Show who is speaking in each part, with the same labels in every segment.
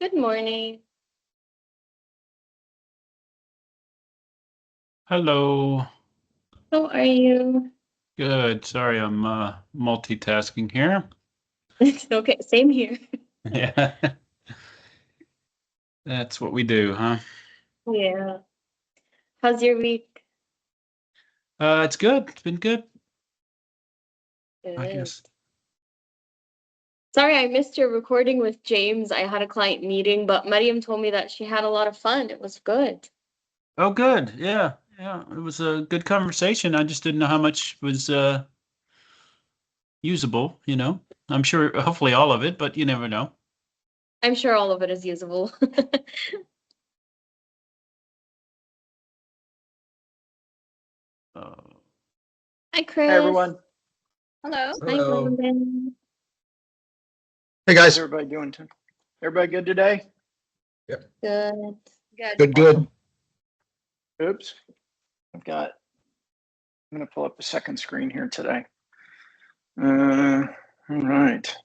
Speaker 1: Good morning.
Speaker 2: Hello.
Speaker 1: How are you?
Speaker 2: Good. Sorry, I'm multitasking here.
Speaker 1: Okay, same here.
Speaker 2: Yeah, that's what we do, huh?
Speaker 1: Yeah. How's your week?
Speaker 2: It's good. It's been good, I
Speaker 1: Good.
Speaker 2: guess.
Speaker 1: Sorry, I missed your recording with James. I had a client meeting, but Mariam told me that she had a lot of fun. It was good.
Speaker 2: Oh, good. Yeah, yeah. It was a good conversation. I just didn't know how much was usable. I'm sure, hopefully all of it, but you never know.
Speaker 1: I'm sure all of it is usable.
Speaker 2: Uh,
Speaker 1: Hi,
Speaker 3: Hey
Speaker 1: Chris.
Speaker 3: everyone. Hello.
Speaker 1: Hi,
Speaker 4: Hello.
Speaker 1: Brandon.
Speaker 4: Hey
Speaker 3: How's
Speaker 4: guys.
Speaker 3: everybody doing? Everybody good today?
Speaker 4: Yep.
Speaker 1: Good.
Speaker 3: Good.
Speaker 4: Good,
Speaker 3: Awesome.
Speaker 4: good.
Speaker 3: Oops. I'm going to pull up the second screen here today. All right.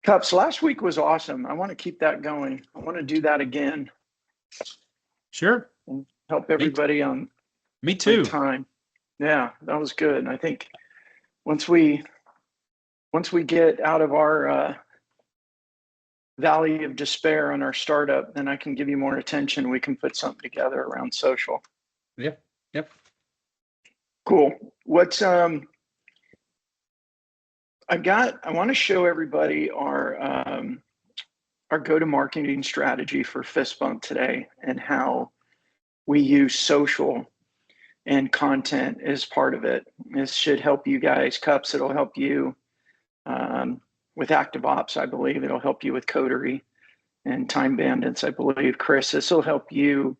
Speaker 3: Cups, last week was awesome. I want to keep that going. I want to do that again
Speaker 2: sure.
Speaker 3: and help
Speaker 2: Me,
Speaker 3: everybody on
Speaker 2: me
Speaker 3: my
Speaker 2: too.
Speaker 3: time. Yeah, that was good. I think once we get out of our valley of despair on our startup, then I can give you more attention. We can put something together around social.
Speaker 2: Yep. Yep.
Speaker 3: Cool. What's I want to show everybody our go-to-marketing strategy for Fist Bump today and how we use social and content as part of it. This should help you guys. Cups, it'll help you with Active Ops, I believe. It'll help you with Coterie and Time Bandits, I believe. Chris, this will help you,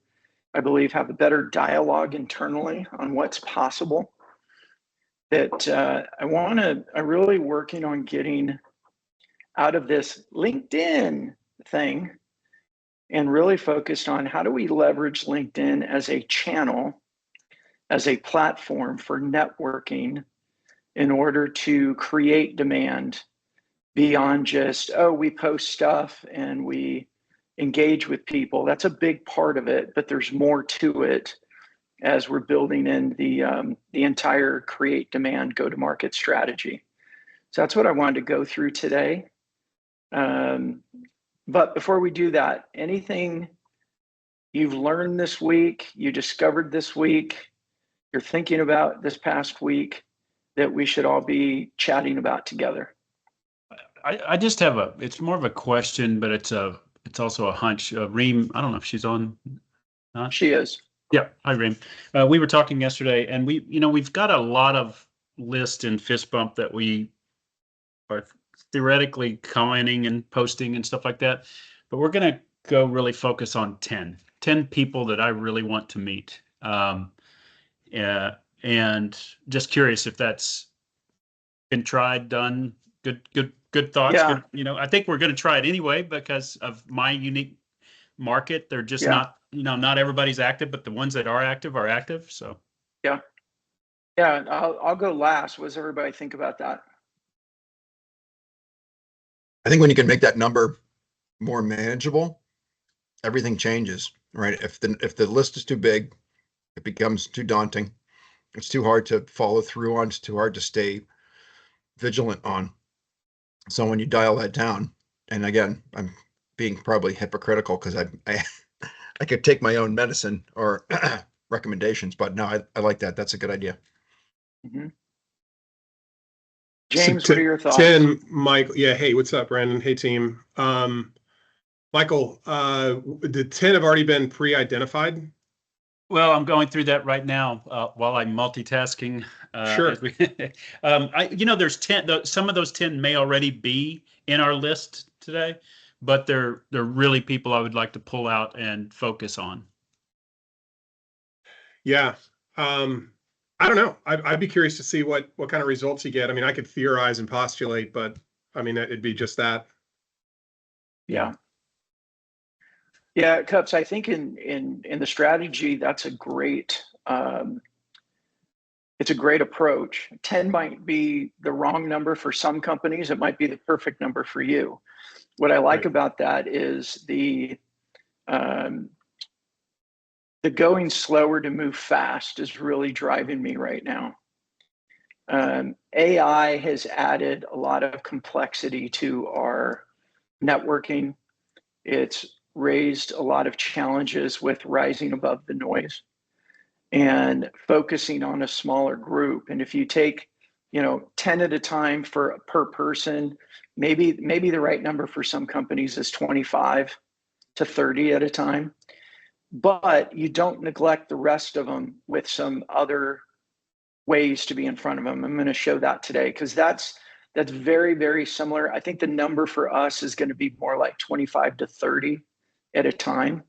Speaker 3: I believe, have a better dialogue internally on what's possible. That I'm really working on getting out of this LinkedIn thing and really focused on how do we leverage LinkedIn as a channel, as a platform for networking in order to create demand beyond just, oh, we post stuff and we engage with people. That's a big part of it, but there's more to it as we're building in the entire create demand go to market strategy. So that's what I wanted to go through today. But before we do that, anything you've learned this week, you discovered this week, you're thinking about this past week that we should all be chatting about together?
Speaker 2: I just have it's more of a question, but it's also a hunch. Reem, I don't know if she's on. Not.
Speaker 3: She is.
Speaker 2: Yeah, hi Reem. We were talking yesterday, and we've got a lot of lists in Fist Bump that we are theoretically commenting and posting and stuff like that, but we're gonna go really focus on 10 people that I really want to meet. Yeah, and just curious if that's been tried, done. Good thoughts.
Speaker 3: Yeah.
Speaker 2: Good. I think we're going to try it anyway because of my unique market. They're just
Speaker 3: Yeah.
Speaker 2: not everybody's active, but the ones that are active are active. So
Speaker 3: Yeah. Yeah. I'll go last. What does everybody think about that?
Speaker 4: I think when you can make that number more manageable, everything changes, right? If the list is too big, it becomes too daunting. It's too hard to follow through on. It's too hard to stay vigilant on. So when you dial that down, and again, I'm being probably hypocritical because I could take my own medicine or recommendations, but no, I like that. That's a good idea.
Speaker 3: Mm-hmm.
Speaker 5: So
Speaker 3: James, what are your thoughts?
Speaker 5: 10, Michael. Yeah. Hey, what's up, Brandon? Hey, team. Michael, the 10 have already been pre-identified.
Speaker 2: well, I'm going through that right now while I'm multitasking.
Speaker 5: Sure.
Speaker 2: As we, there's 10. Some of those 10 may already be in our list today, but they're really people I would like to pull out and focus on.
Speaker 5: Yeah. I don't know. I'd be curious to see what kind of results you get. I mean, I could theorize and postulate, but I mean, it'd be just that.
Speaker 3: Yeah. Yeah, Cups, I think in the strategy, that's a great it's a great approach. 10 might be the wrong number for some companies. It might be the perfect number for you. What I like
Speaker 5: Right.
Speaker 3: about that is the going slower to move fast is really driving me right now. AI has added a lot of complexity to our networking. It's raised a lot of challenges with rising above the noise and focusing on a smaller group. And if you take, 10 at a time per person, maybe the right number for some companies is 25 to 30 at a time, but you don't neglect the rest of them with some other ways to be in front of them. I'm going to show that today because that's very, very similar. I think the number for us is going to be more like 25 to 30 at a time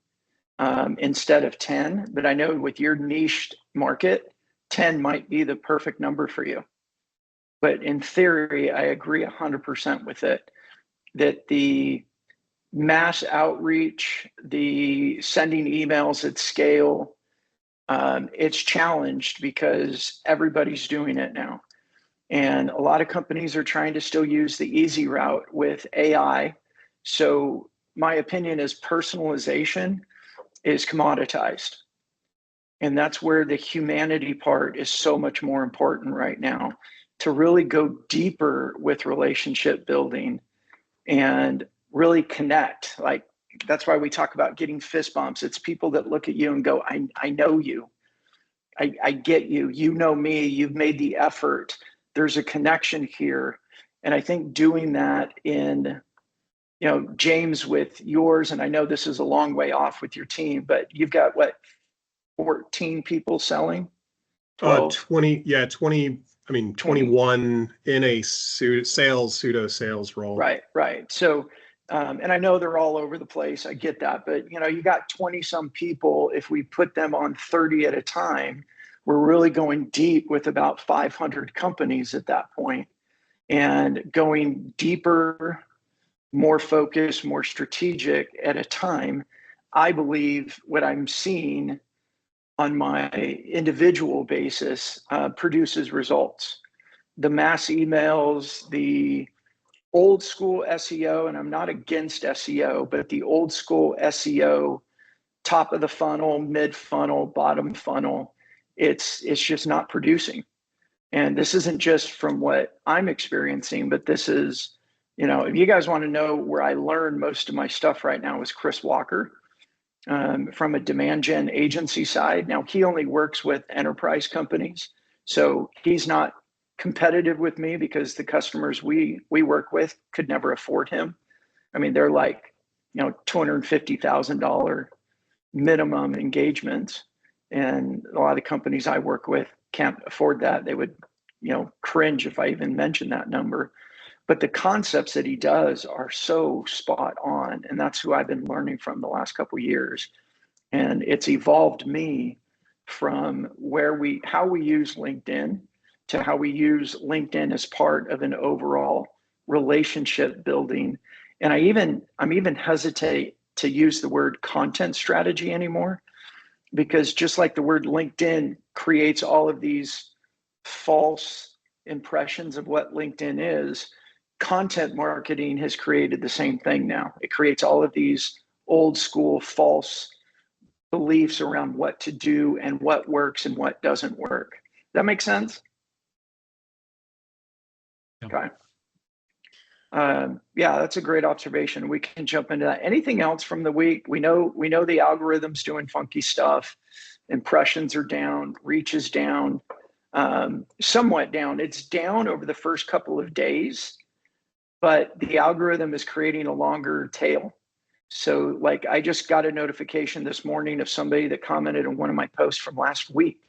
Speaker 3: instead of 10. But I know with your niche market, 10 might be the perfect number for you. But in theory, I agree 100% with it, that the mass outreach, the sending emails at scale, it's challenged because everybody's doing it now. And a lot of companies are trying to still use the easy route with AI. So my opinion is personalization is commoditized. And that's where the humanity part is so much more important right now, to really go deeper with relationship building and really connect. Like, that's why we talk about getting fist bumps. It's people that look at you and go, I know you. I get you. You know me. You've made the effort. There's a connection here. And I think doing that in, James, with yours, and I know this is a long way off with your team, but you've got what, 14 people selling? 12?
Speaker 5: 20, 21 in a pseudo sales role.
Speaker 3: Right. So, and I know they're all over the place. I get that, but you got 20 some people. If we put them on 30 at a time, we're really going deep with about 500 companies at that point, and going deeper, more focused, more strategic at a time. I believe what I'm seeing on my individual basis produces results. The mass emails, the old school SEO, and I'm not against SEO, but the old school SEO, top of the funnel, mid funnel, bottom funnel, it's just not producing. And this isn't just from what I'm experiencing, but this is, if you guys want to know where I learned most of my stuff right now is Chris Walker from a demand gen agency side. Now, he only works with enterprise companies, so he's not competitive with me because the customers we work with could never afford him. I mean, they're like, $250,000 minimum engagements. And a lot of the companies I work with can't afford that. They would, cringe if I even mention that number. But the concepts that he does are so spot on. And that's who I've been learning from the last couple of years. And it's evolved me from how we use LinkedIn to how we use LinkedIn as part of an overall relationship building. And I'm even hesitate to use the word content strategy anymore, because just like the word LinkedIn creates all of these false impressions of what LinkedIn is, content marketing has created the same thing now. It creates all of these old school false beliefs around what to do and what works and what doesn't work. Does that make sense? Okay. Yeah, that's a great observation. We can jump into that. Anything else from the week? We know the algorithm's doing funky stuff. Impressions are down, reach is down, somewhat down. It's down over the first couple of days, but the algorithm is creating a longer tail. So like, I just got a notification this morning of somebody that commented on one of my posts from last week.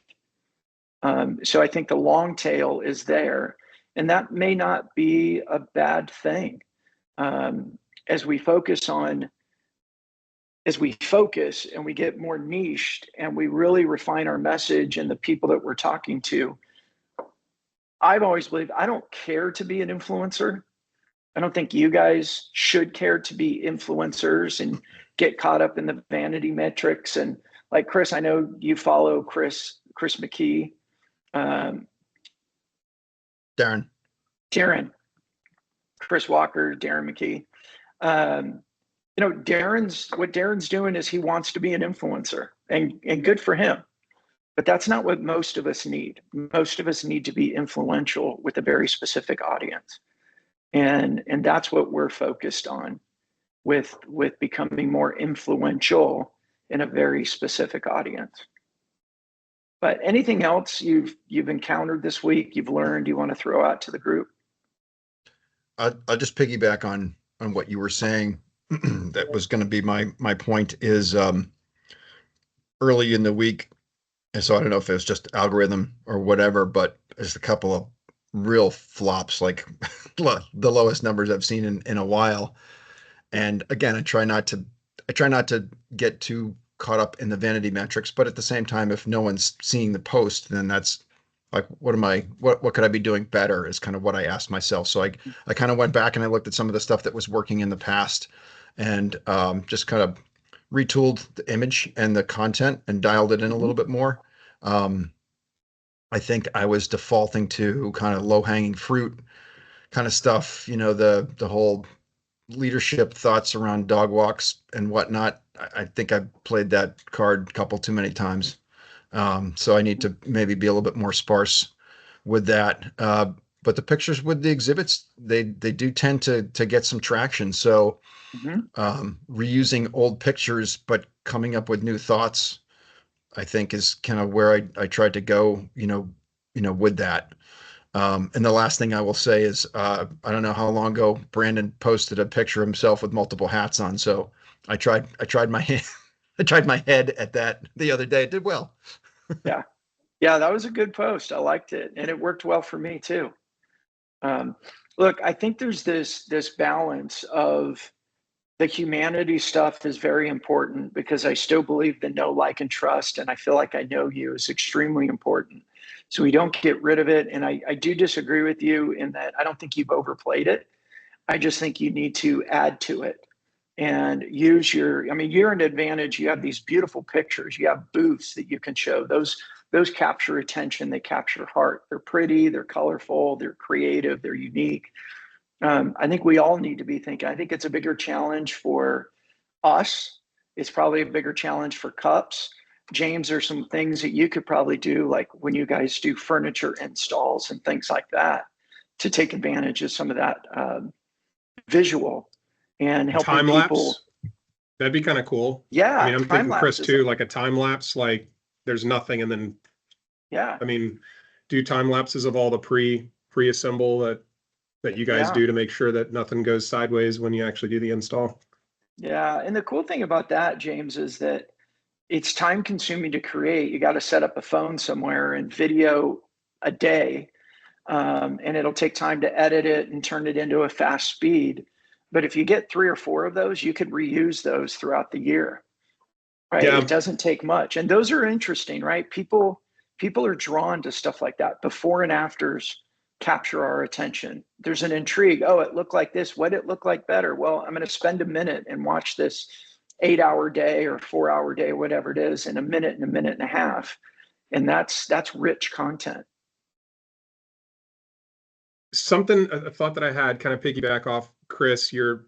Speaker 3: So I think the long tail is there. And that may not be a bad thing. As we focus and we get more niched and we really refine our message and the people that we're talking to, I've always believed I don't care to be an influencer. I don't think you guys should care to be influencers and get caught up in the vanity metrics. And like Chris, I know you follow Chris McKee. Darren, Chris Walker, Darren McKee. what Darren's doing is he wants to be an influencer, and good for him. But that's not what most of us need. Most of us need to be influential with a very specific audience. And that's what we're focused on with becoming more influential in a very specific audience. But anything else you've encountered this week, you've learned, you want to throw out to the group?
Speaker 4: I'll just piggyback on what you were saying. That was going to be my point is early in the week. And so I don't know if it was just algorithm or whatever, but there's a couple of real flops, like the lowest numbers I've seen in a while. And again, I try not to get too caught up in the vanity metrics, but at the same time, if no one's seeing the post, then that's like, what could I be doing better is kind of what I asked myself. So I kind of went back and I looked at some of the stuff that was working in the past and just kind of retooled the image and the content and dialed it in a little bit more. I think I was defaulting to kind of low hanging fruit kind of stuff, the whole leadership thoughts around dog walks and whatnot. I think I played that card a couple too many times. So I need to maybe be a little bit more sparse with that. But the pictures with the exhibits, they do tend to get some traction. So reusing old pictures, but coming up with new thoughts, I think is kind of where I tried to go, with that. And the last thing I will say is, I don't know how long ago Brandon posted a picture of himself with multiple hats on. So I tried my hand, I tried my head at that the other day. It did well.
Speaker 3: Yeah, that was a good post. I liked it, and it worked well for me too. Look, I think there's this balance of the humanity stuff is very important because I still believe the know, like, and trust, and I feel like I know you is extremely important. So we don't get rid of it. And I do disagree with you in that I don't think you've overplayed it. I just think you need to add to it and use you're an advantage. You have these beautiful pictures. You have booths that you can show. Those capture attention. They capture heart. They're pretty. They're colorful. They're creative. They're unique. I think we all need to be thinking. I think it's a bigger challenge for us. It's probably a bigger challenge for Cups. James, there's some things that you could probably do, like when you guys do furniture installs and things like that, to take advantage of some of that visual and helping
Speaker 5: time
Speaker 3: people.
Speaker 5: Lapse. That'd be kind of cool.
Speaker 3: Yeah.
Speaker 5: I mean, I'm thinking, Chris, too, like a time lapse, like there's nothing. And then, do time lapses of all the pre-assemble that you guys do to make sure that nothing goes sideways when you actually do the install.
Speaker 3: Yeah. And the cool thing about that, James, is that it's time consuming to create. You got to set up a phone somewhere and video a day. And it'll take time to edit it and turn it into a fast speed. But if you get 3 or 4 of those, you could reuse those throughout the year. Right. Yeah. It doesn't take much. And those are interesting, right? People are drawn to stuff like that. Before and afters capture our attention. There's an intrigue. Oh, it looked like this. What did it look like better? Well, I'm going to spend a minute and watch this 8-hour day or 4-hour day, whatever it is, in a minute and a half. And that's rich content.
Speaker 5: A thought that I had, kind of piggyback off Chris, am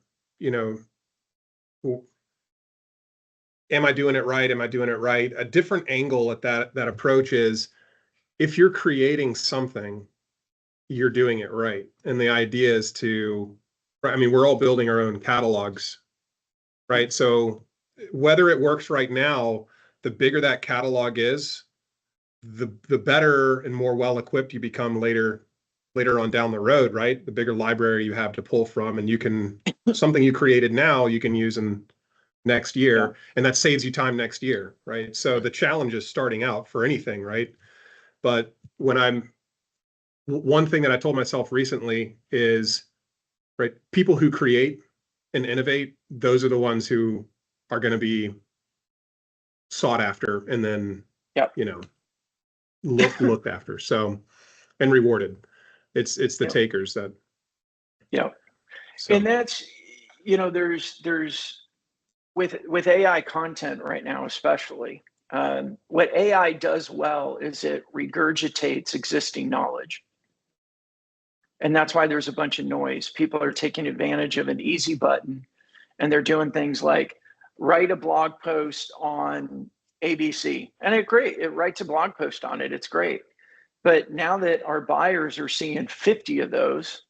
Speaker 5: I doing it right? Am I doing it right? A different angle at that approach is, if you're creating something, you're doing it right. And the idea is we're all building our own catalogs, right? So whether it works right now, the bigger that catalog is, the better and more well-equipped you become later on down the road, right? The bigger library you have to pull from, and you can, something you created now, you can use in next year, and that saves you time next year, right? So the challenge is starting out for anything, right? But one thing that I told myself recently is, right, people who create and innovate, those are the ones who are going to be sought after and then, looked after. So, and rewarded. It's the takers that.
Speaker 3: Yeah. So. And that's, there's with AI content right now, especially, what AI does well is it regurgitates existing knowledge. And that's why there's a bunch of noise. People are taking advantage of an easy button and they're doing things like write a blog post on ABC, and it's great. It writes a blog post on it. It's great. But now that our buyers are seeing 50 of those,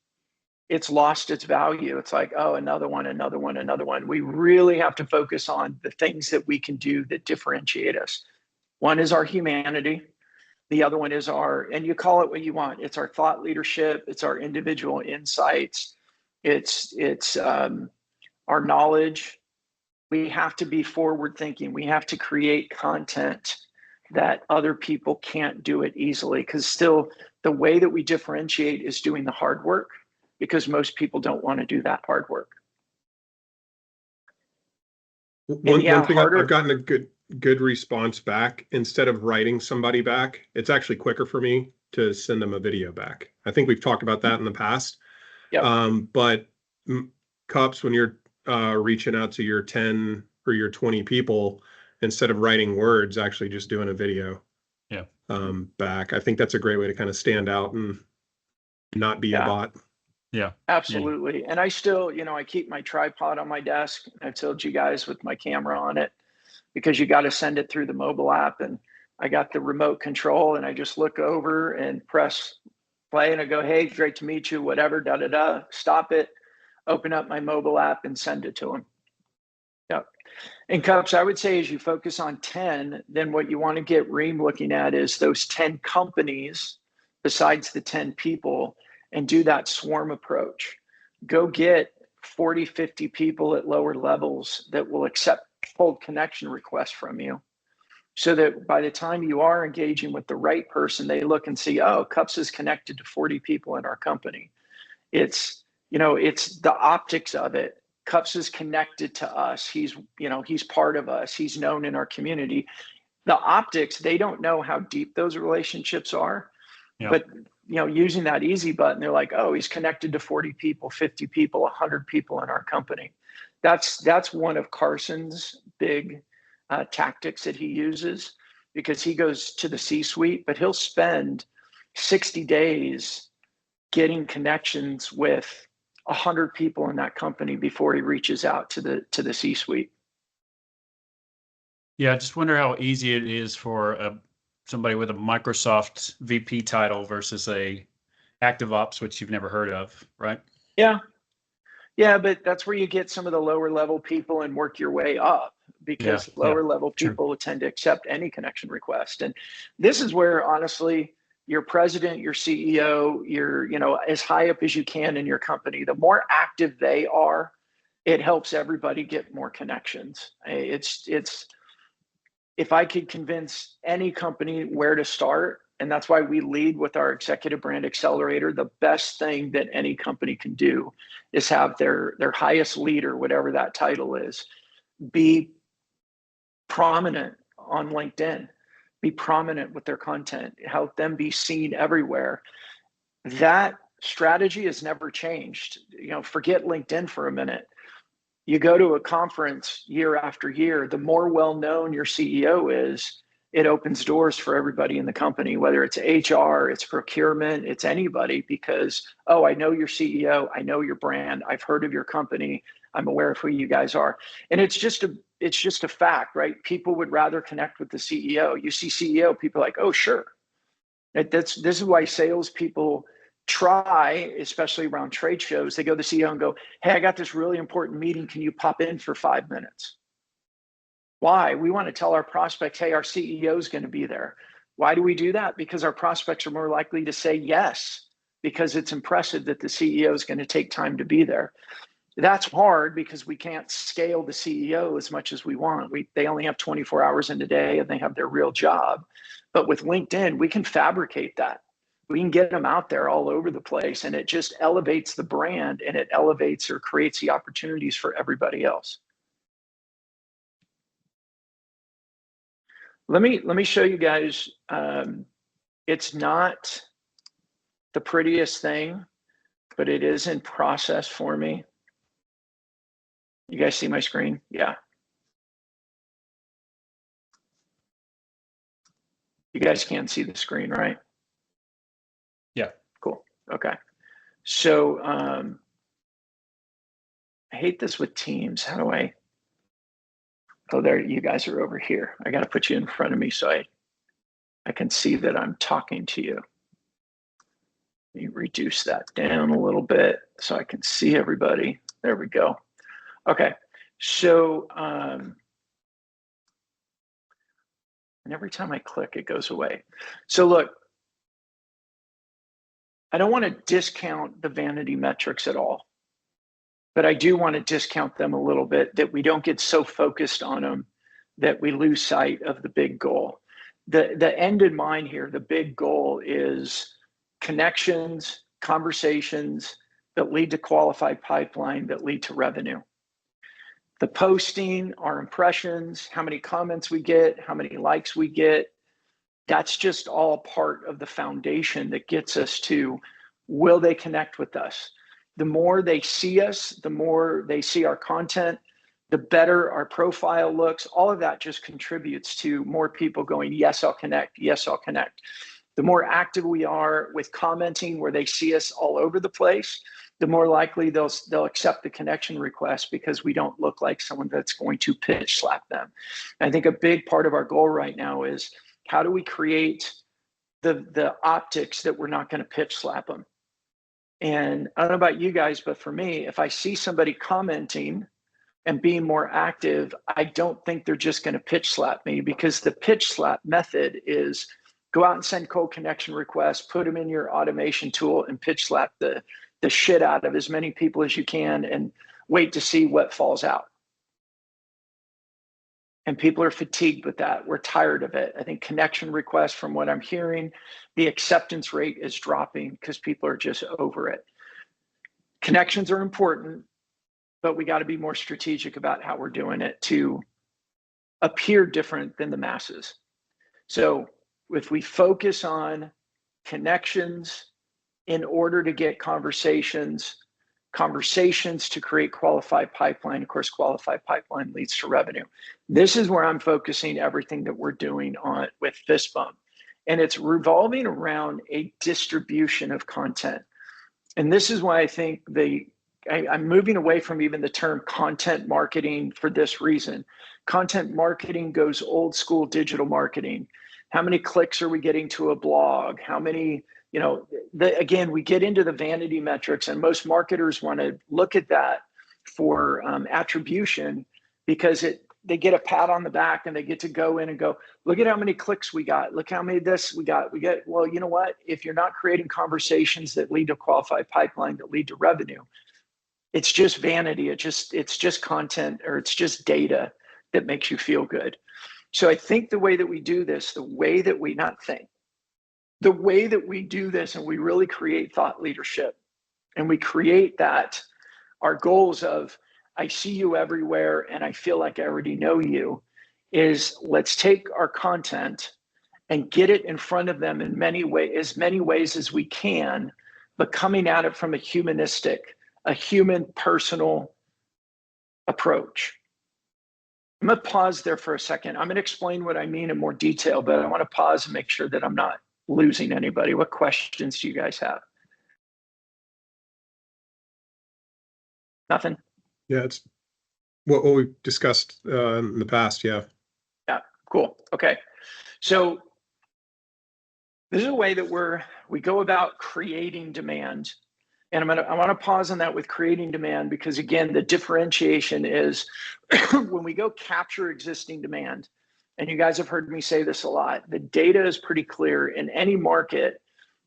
Speaker 3: it's lost its value. It's like, oh, another one, another one, another one. We really have to focus on the things that we can do that differentiate us. One is our humanity. The other one is and you call it what you want. It's our thought leadership. It's our individual insights. It's our knowledge. We have to be forward thinking. We have to create content that other people can't do it easily, because still the way that we differentiate is doing the hard work, because most people don't want to do that hard work.
Speaker 5: One thing I've gotten a good response back, instead of writing somebody back, it's actually quicker for me to send them a video back. I think we've talked about that in the past.
Speaker 3: Yep.
Speaker 5: But Cups, when you're reaching out to your 10 or your 20 people, instead of writing words, actually just doing a video back. I think that's a great way to kind of stand out and not be a bot.
Speaker 2: Yeah,
Speaker 3: absolutely. And I still, I keep my tripod on my desk. I've told you guys, with my camera on it, because you got to send it through the mobile app, and I got the remote control, and I just look over and press play, and I go, hey, great to meet you, whatever, stop it, open up my mobile app and send it to them. Yep. And Cups, I would say, as you focus on 10, then what you want to get Reem looking at is those 10 companies besides the 10 people, and do that swarm approach. Go get 40, 50 people at lower levels that will accept cold connection requests from you, so that by the time you are engaging with the right person, they look and see, oh, Cups is connected to 40 people in our company. It's the optics of it. Cups is connected to us. He's part of us. He's known in our community. The optics, they don't know how deep those relationships are, but using that easy button, they're like, oh, he's connected to 40 people, 50 people, 100 people in our company. That's one of Carson's big tactics that he uses, because he goes to the C-suite, but he'll spend 60 days getting connections with 100 people in that company before he reaches out to the C-suite.
Speaker 2: Yeah, I just wonder how easy it is for somebody with a Microsoft VP title versus a active ops, which you've never heard of, right?
Speaker 3: Yeah, but that's where you get some of the lower level people and work your way up, because lower level people tend to accept any connection request. And this is where, honestly, your president, your CEO, you're, as high up as you can in your company, the more active they are, it helps everybody get more connections. It's if I could convince any company where to start, and that's why we lead with our Executive Brand Accelerator, the best thing that any company can do is have their highest leader, whatever that title is, be prominent on LinkedIn, be prominent with their content, help them be seen everywhere. That strategy has never changed. Forget LinkedIn for a minute. You go to a conference year after year, the more well-known your CEO is, it opens doors for everybody in the company, whether it's HR, it's procurement, it's anybody, because, oh, I know your CEO, I know your brand, I've heard of your company, I'm aware of who you guys are. And it's just a fact, right? People would rather connect with the CEO. You see CEO, people are like, oh, sure. This is why salespeople try, especially around trade shows, they go to the CEO and go, hey, I got this really important meeting. Can you pop in for 5 minutes? Why? We want to tell our prospects, hey, our CEO is going to be there. Why do we do that? Because our prospects are more likely to say yes, because it's impressive that the CEO is going to take time to be there. That's hard because we can't scale the CEO as much as we want. They only have 24 hours in a day and they have their real job. But with LinkedIn, we can fabricate that. We can get them out there all over the place, and it just elevates the brand, and it elevates or creates the opportunities for everybody else. Let me show you guys. It's not the prettiest thing, but it is in process for me. You guys see my screen? Yeah. You guys can't see the screen, right?
Speaker 2: Yeah.
Speaker 3: Cool. Okay. So I hate this with Teams. How do I? Oh, there, you guys are over here. I got to put you in front of me so I can see that I'm talking to you. Let me reduce that down a little bit so I can see everybody. There we go. Okay, so and every time I click, it goes away. So look, I don't want to discount the vanity metrics at all, but I do want to discount them a little bit, that we don't get so focused on them that we lose sight of the big goal. The end in mind here, the big goal is connections, conversations that lead to qualified pipeline that lead to revenue. The posting, our impressions, how many comments we get, how many likes we get, that's just all part of the foundation that gets us to, will they connect with us? The more they see us, the more they see our content, the better our profile looks. All of that just contributes to more people going, yes, I'll connect. Yes, I'll connect. The more active we are with commenting, where they see us all over the place, the more likely they'll accept the connection request, because we don't look like someone that's going to pitch slap them. And I think a big part of our goal right now is, how do we create the optics that we're not going to pitch slap them? And I don't know about you guys, but for me, if I see somebody commenting and being more active, I don't think they're just going to pitch slap me, because the pitch slap method is go out and send cold connection requests, put them in your automation tool, and pitch slap the shit out of as many people as you can, and wait to see what falls out. And people are fatigued with that. We're tired of it. I think connection requests, from what I'm hearing, the acceptance rate is dropping because people are just over it. Connections are important, but we got to be more strategic about how we're doing it to appear different than the masses. So if we focus on connections in order to get conversations to create qualified pipeline, of course, qualified pipeline leads to revenue. This is where I'm focusing everything that we're doing on with Fistbump. And it's revolving around a distribution of content. And this is why I think I'm moving away from even the term content marketing for this reason. Content marketing goes old school digital marketing. How many clicks are we getting to a blog? How many, again, we get into the vanity metrics, and most marketers want to look at that for attribution, because they get a pat on the back and they get to go in and go, look at how many clicks we got. Look how many this we got. Well, you know what? If you're not creating conversations that lead to qualified pipeline, that lead to revenue, it's just vanity. It's just content, or it's just data that makes you feel good. So I think the way that we do this, the way that we do this, and we really create thought leadership, and we create that, our goals of, I see you everywhere and I feel like I already know you, is let's take our content and get it in front of them in many ways as we can, but coming at it from a human personal approach. I'm going to pause there for a second. I'm going to explain what I mean in more detail, but I want to pause and make sure that I'm not losing anybody. What questions do you guys have? Nothing?
Speaker 5: Yeah, it's what we've discussed in the past. Yeah.
Speaker 3: Yeah, cool. Okay. So this is a way that we go about creating demand. And I want to pause on that with creating demand, because again, the differentiation is when we go capture existing demand, and you guys have heard me say this a lot, the data is pretty clear. In any market,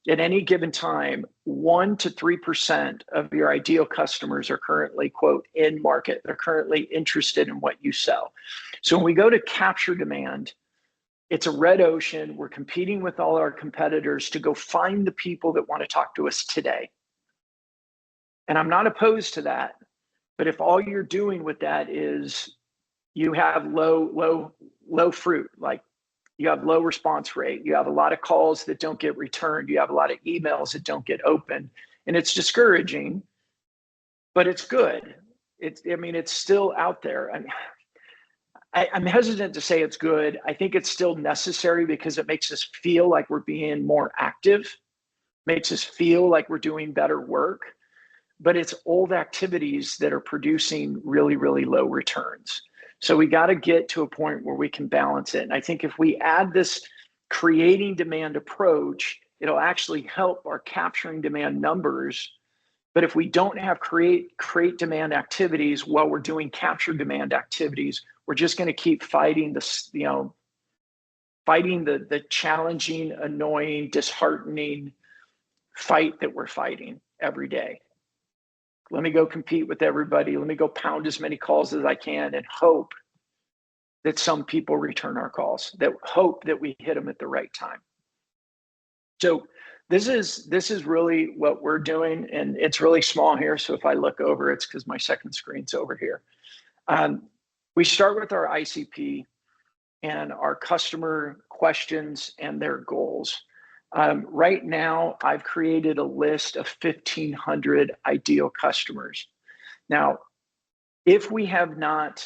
Speaker 3: at any given time, 1% to 3% of your ideal customers are currently, quote, in market. They're currently interested in what you sell. So when we go to capture demand, it's a red ocean. We're competing with all our competitors to go find the people that want to talk to us today. And I'm not opposed to that, but if all you're doing with that is you have low fruit, like you have low response rate, you have a lot of calls that don't get returned, you have a lot of emails that don't get opened, and it's discouraging, but it's good. It's still out there. I'm hesitant to say it's good. I think it's still necessary because it makes us feel like we're being more active, makes us feel like we're doing better work. but it's old activities that are producing really, really low returns. So we got to get to a point where we can balance it. And I think if we add this creating demand approach, it'll actually help our capturing demand numbers. But if we don't have create demand activities while we're doing capture demand activities, we're just going to keep fighting this, fighting the challenging, annoying, disheartening fight that we're fighting every day. Let me go compete with everybody. Let me go pound as many calls as I can and hope that some people return our calls, that hope that we hit them at the right time. So this is really what we're doing, and it's really small here. So if I look over, it's because my second screen's over here. We start with our ICP and our customer questions and their goals. Right now, I've created a list of 1,500 ideal customers. Now, if we have not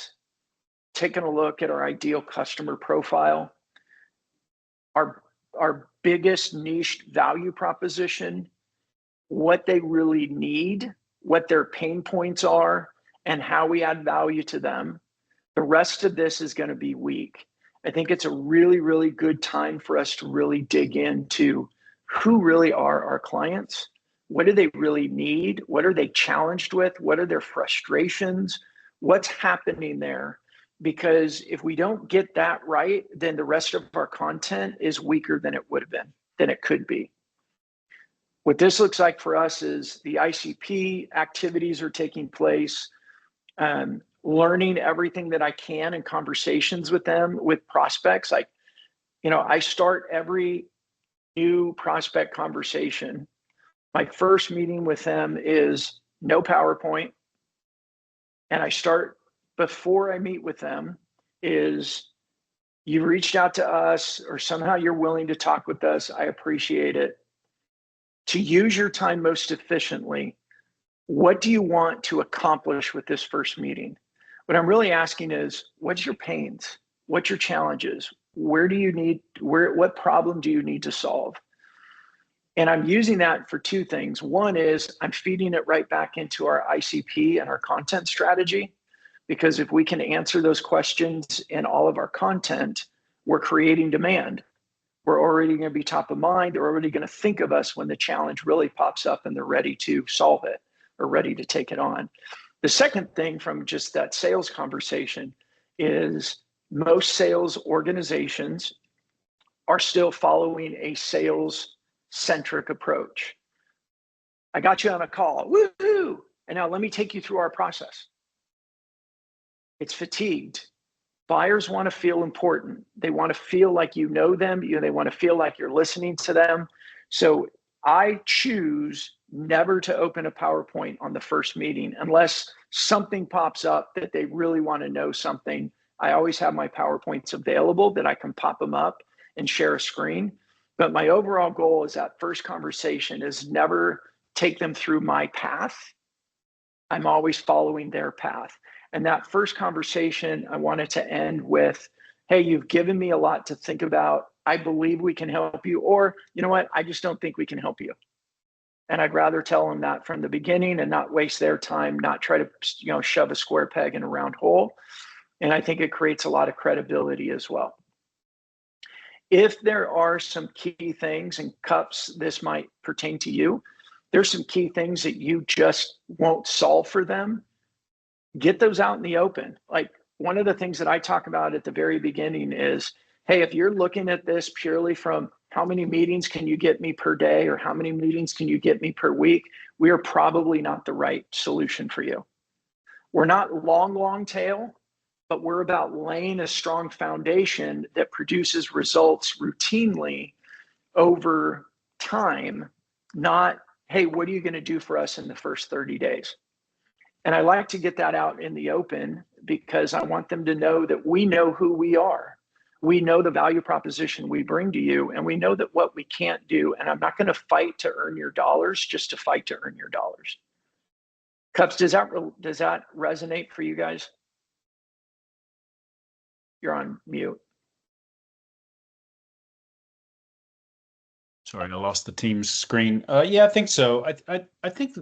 Speaker 3: taken a look at our ideal customer profile, our biggest niche value proposition, what they really need, what their pain points are, and how we add value to them, the rest of this is going to be weak. I think it's a really, really good time for us to really dig into who really are our clients. What do they really need? What are they challenged with? What are their frustrations? What's happening there? Because if we don't get that right, then the rest of our content is weaker than it would have been, than it could be. What this looks like for us is the ICP activities are taking place, learning everything that I can in conversations with them, with prospects. Like, I start every new prospect conversation. My first meeting with them is no PowerPoint. And I start before I meet with them is, you reached out to us or somehow you're willing to talk with us. I appreciate it. To use your time most efficiently, what do you want to accomplish with this first meeting? What I'm really asking is, what's your pains? What's your challenges? What problem do you need to solve? And I'm using that for two things. One is I'm feeding it right back into our ICP and our content strategy, because if we can answer those questions in all of our content, we're creating demand. We're already going to be top of mind. They're already going to think of us when the challenge really pops up and they're ready to solve it or ready to take it on. The second thing from just that sales conversation is most sales organizations are still following a sales-centric approach. I got you on a call, woohoo! And now let me take you through our process. It's fatigued. Buyers want to feel important. They want to feel like you know them. They want to feel like you're listening to them. So I choose never to open a PowerPoint on the first meeting unless something pops up that they really want to know something. I always have my PowerPoints available that I can pop them up and share a screen. But my overall goal is that first conversation is never take them through my path. I'm always following their path. And that first conversation, I wanted to end with, hey, you've given me a lot to think about. I believe we can help you. Or, you know what? I just don't think we can help you. And I'd rather tell them that from the beginning and not waste their time, not try to, shove a square peg in a round hole. And I think it creates a lot of credibility as well. If there are some key things, and Cups, this might pertain to you, there's some key things that you just won't solve for them, get those out in the open. Like, one of the things that I talk about at the very beginning is, hey, if you're looking at this purely from how many meetings can you get me per day or how many meetings can you get me per week, we are probably not the right solution for you. We're not long tail, but we're about laying a strong foundation that produces results routinely over time, not, hey, what are you going to do for us in the first 30 days? And I like to get that out in the open because I want them to know that we know who we are. We know the value proposition we bring to you, and we know that what we can't do. And I'm not going to fight to earn your dollars just to fight to earn your dollars. Cups, does that resonate for you guys? You're on mute.
Speaker 2: Sorry, I lost the team's screen. Yeah, I think so. I think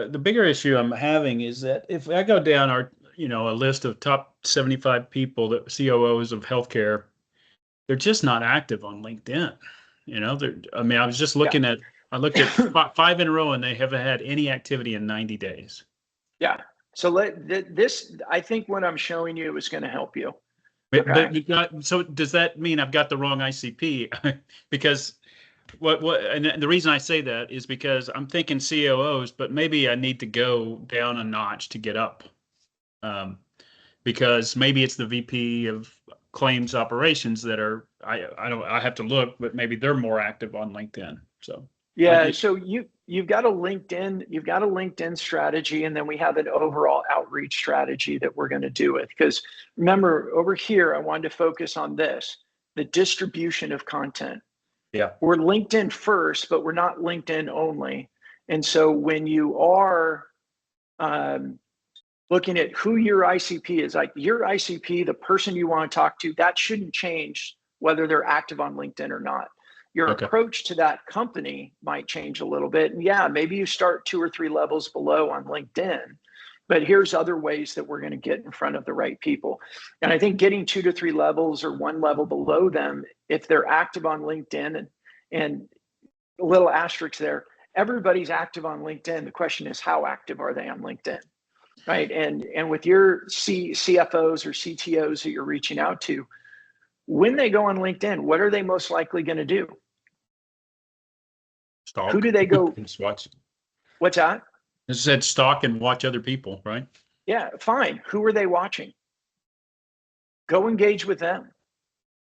Speaker 2: the bigger issue I'm having is that if I go down a list of top 75 people that COOs of healthcare, they're just not active on LinkedIn. I mean, I was just looking I looked at five in a row and they haven't had any activity in 90 days.
Speaker 3: Yeah. So I think what I'm showing you is going to help you.
Speaker 2: So does that mean I've got the wrong ICP? Because and the reason I say that is because I'm thinking COOs, but maybe I need to go down a notch to get up. Because maybe it's the VP of claims operations that are, I have to look, but maybe they're more active on LinkedIn. So
Speaker 3: yeah, so you've got a LinkedIn strategy, and then we have an overall outreach strategy that we're going to do it. Because remember, over here, I wanted to focus on this, the distribution of content.
Speaker 2: Yeah.
Speaker 3: We're LinkedIn first, but we're not LinkedIn only. And so when you are looking at who your ICP is, like your ICP, the person you want to talk to, that shouldn't change whether they're active on LinkedIn or not. Your approach to that company might change a little bit. And yeah, maybe you start 2 or 3 levels below on LinkedIn, but here's other ways that we're going to get in front of the right people. And I think getting 2 to 3 levels or 1 level below them, if they're active on LinkedIn, and a little asterisk there, everybody's active on LinkedIn. The question is, how active are they on LinkedIn? Right. And with your CFOs or CTOs that you're reaching out to, when they go on LinkedIn, what are they most likely going to do?
Speaker 2: Stalk.
Speaker 3: Who do they go?
Speaker 2: Just watch.
Speaker 3: What's that?
Speaker 2: It said stalk and watch other people, right?
Speaker 3: Yeah, fine. Who are they watching? Go engage with them.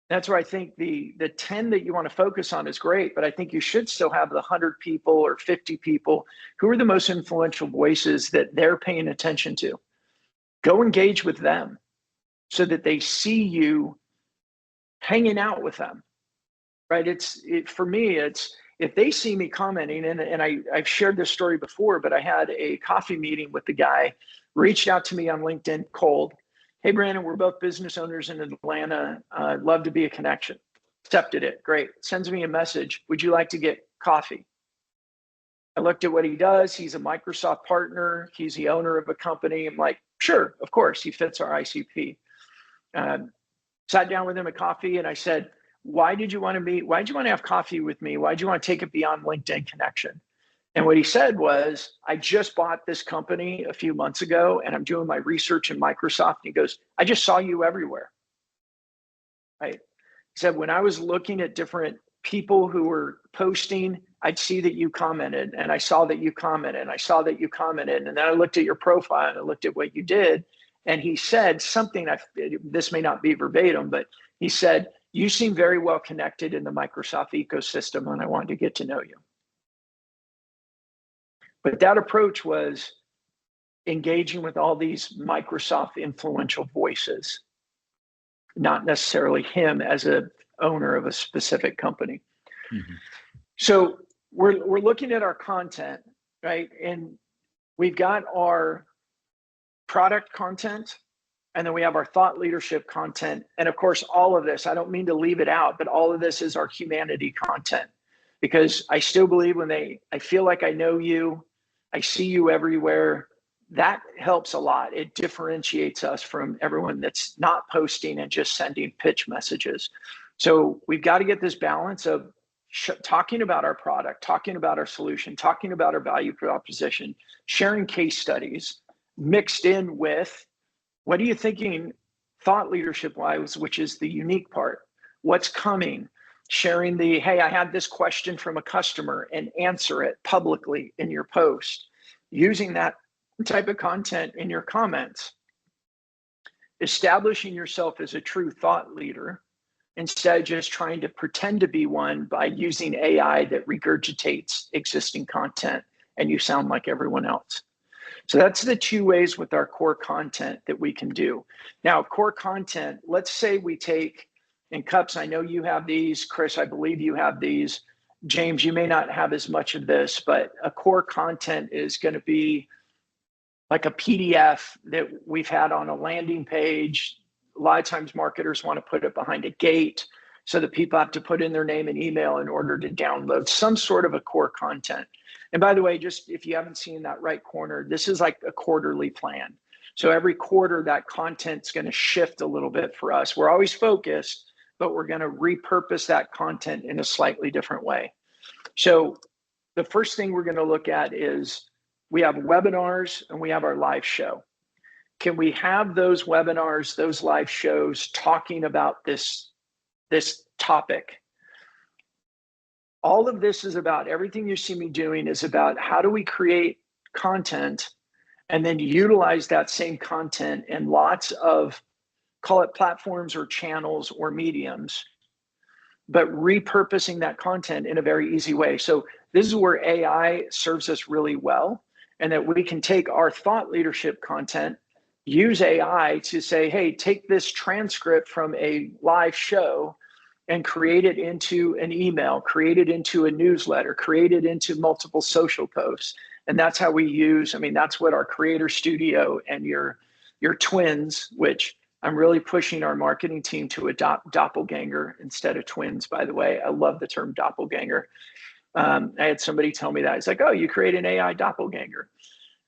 Speaker 3: That's where I think the 10 that you want to focus on is great, but I think you should still have the 100 people or 50 people who are the most influential voices that they're paying attention to. Go engage with them so that they see you hanging out with them, right? For me, it's if they see me commenting, and I've shared this story before, but I had a coffee meeting with the guy, reached out to me on LinkedIn cold. Hey, Brandon, we're both business owners in Atlanta. I'd love to be a connection. Accepted it. Great. Sends me a message. Would you like to get coffee? I looked at what he does. He's a Microsoft partner. He's the owner of a company. I'm like, sure, of course, he fits our ICP. Sat down with him at coffee and I said, why did you want to meet? Why did you want to have coffee with me? Why did you want to take it beyond LinkedIn connection? And what he said was, I just bought this company a few months ago and I'm doing my research in Microsoft. And he goes, I just saw you everywhere. Right? He said, when I was looking at different people who were posting, I'd see that you commented and I saw that you commented and I saw that you commented. And then I looked at your profile and I looked at what you did. And he said something, this may not be verbatim, but he said, you seem very well connected in the Microsoft ecosystem and I wanted to get to know you. But that approach was engaging with all these Microsoft influential voices, not necessarily him as an owner of a specific company. Mm-hmm. So we're looking at our content, right? And we've got our product content, and then we have our thought leadership content. And of course, all of this, I don't mean to leave it out, but all of this is our humanity content. Because I still believe I feel like I know you, I see you everywhere, that helps a lot. It differentiates us from everyone that's not posting and just sending pitch messages. So we've got to get this balance of talking about our product, talking about our solution, talking about our value proposition, sharing case studies, mixed in with what are you thinking thought leadership wise, which is the unique part, what's coming, sharing hey, I had this question from a customer and answer it publicly in your post, using that type of content in your comments, establishing yourself as a true thought leader instead of just trying to pretend to be one by using AI that regurgitates existing content and you sound like everyone else. So that's the 2 ways with our core content that we can do. Now, core content, let's say we take, and Cups, I know you have these, Chris, I believe you have these, James, you may not have as much of this, but a core content is going to be like a PDF that we've had on a landing page. A lot of times marketers want to put it behind a gate. so that people have to put in their name and email in order to download some sort of a core content. And by the way, just if you haven't seen that right corner, this is like a quarterly plan. So every quarter that content's going to shift a little bit for us. We're always focused, but we're going to repurpose that content in a slightly different way. So the first thing we're going to look at is we have webinars and we have our live show. Can we have those webinars, those live shows talking about this topic? All of this is about, everything you see me doing is about how do we create content and then utilize that same content in lots of, call it platforms or channels or mediums, but repurposing that content in a very easy way. So this is where AI serves us really well, and that we can take our thought leadership content, use AI to say, hey, take this transcript from a live show and create it into an email, create it into a newsletter, create it into multiple social posts. And that's how we use, I mean, that's what our Creator Studio and your twins, which I'm really pushing our marketing team to adopt doppelganger instead of twins, by the way. I love the term doppelganger. I had somebody tell me that. It's like, oh, you create an AI doppelganger.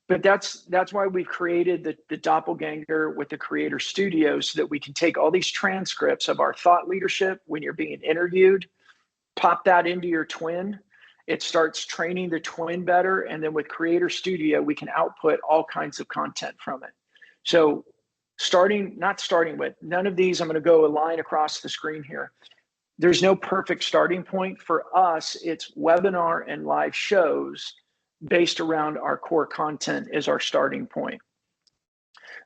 Speaker 3: But that's why we've created the doppelganger with the Creator Studio, so that we can take all these transcripts of our thought leadership when you're being interviewed, pop that into your twin. It starts training the twin better. And then with Creator Studio, we can output all kinds of content from it. So not starting with, none of these, I'm going to go a line across the screen here. There's no perfect starting point. For us, it's webinar and live shows based around our core content is our starting point.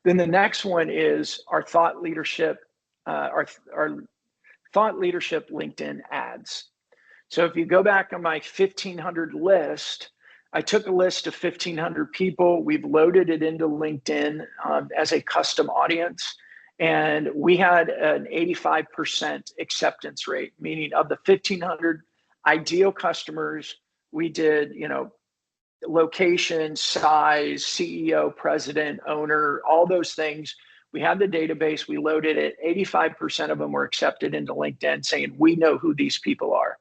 Speaker 3: Then the next one is our thought leadership, our thought leadership LinkedIn ads. So if you go back on my 1,500 list, I took a list of 1,500 people. We've loaded it into LinkedIn as a custom audience. And we had an 85% acceptance rate, meaning of the 1,500 ideal customers, we did, location, size, CEO, president, owner, all those things. We had the database, we loaded it. 85% of them were accepted into LinkedIn saying, we know who these people are.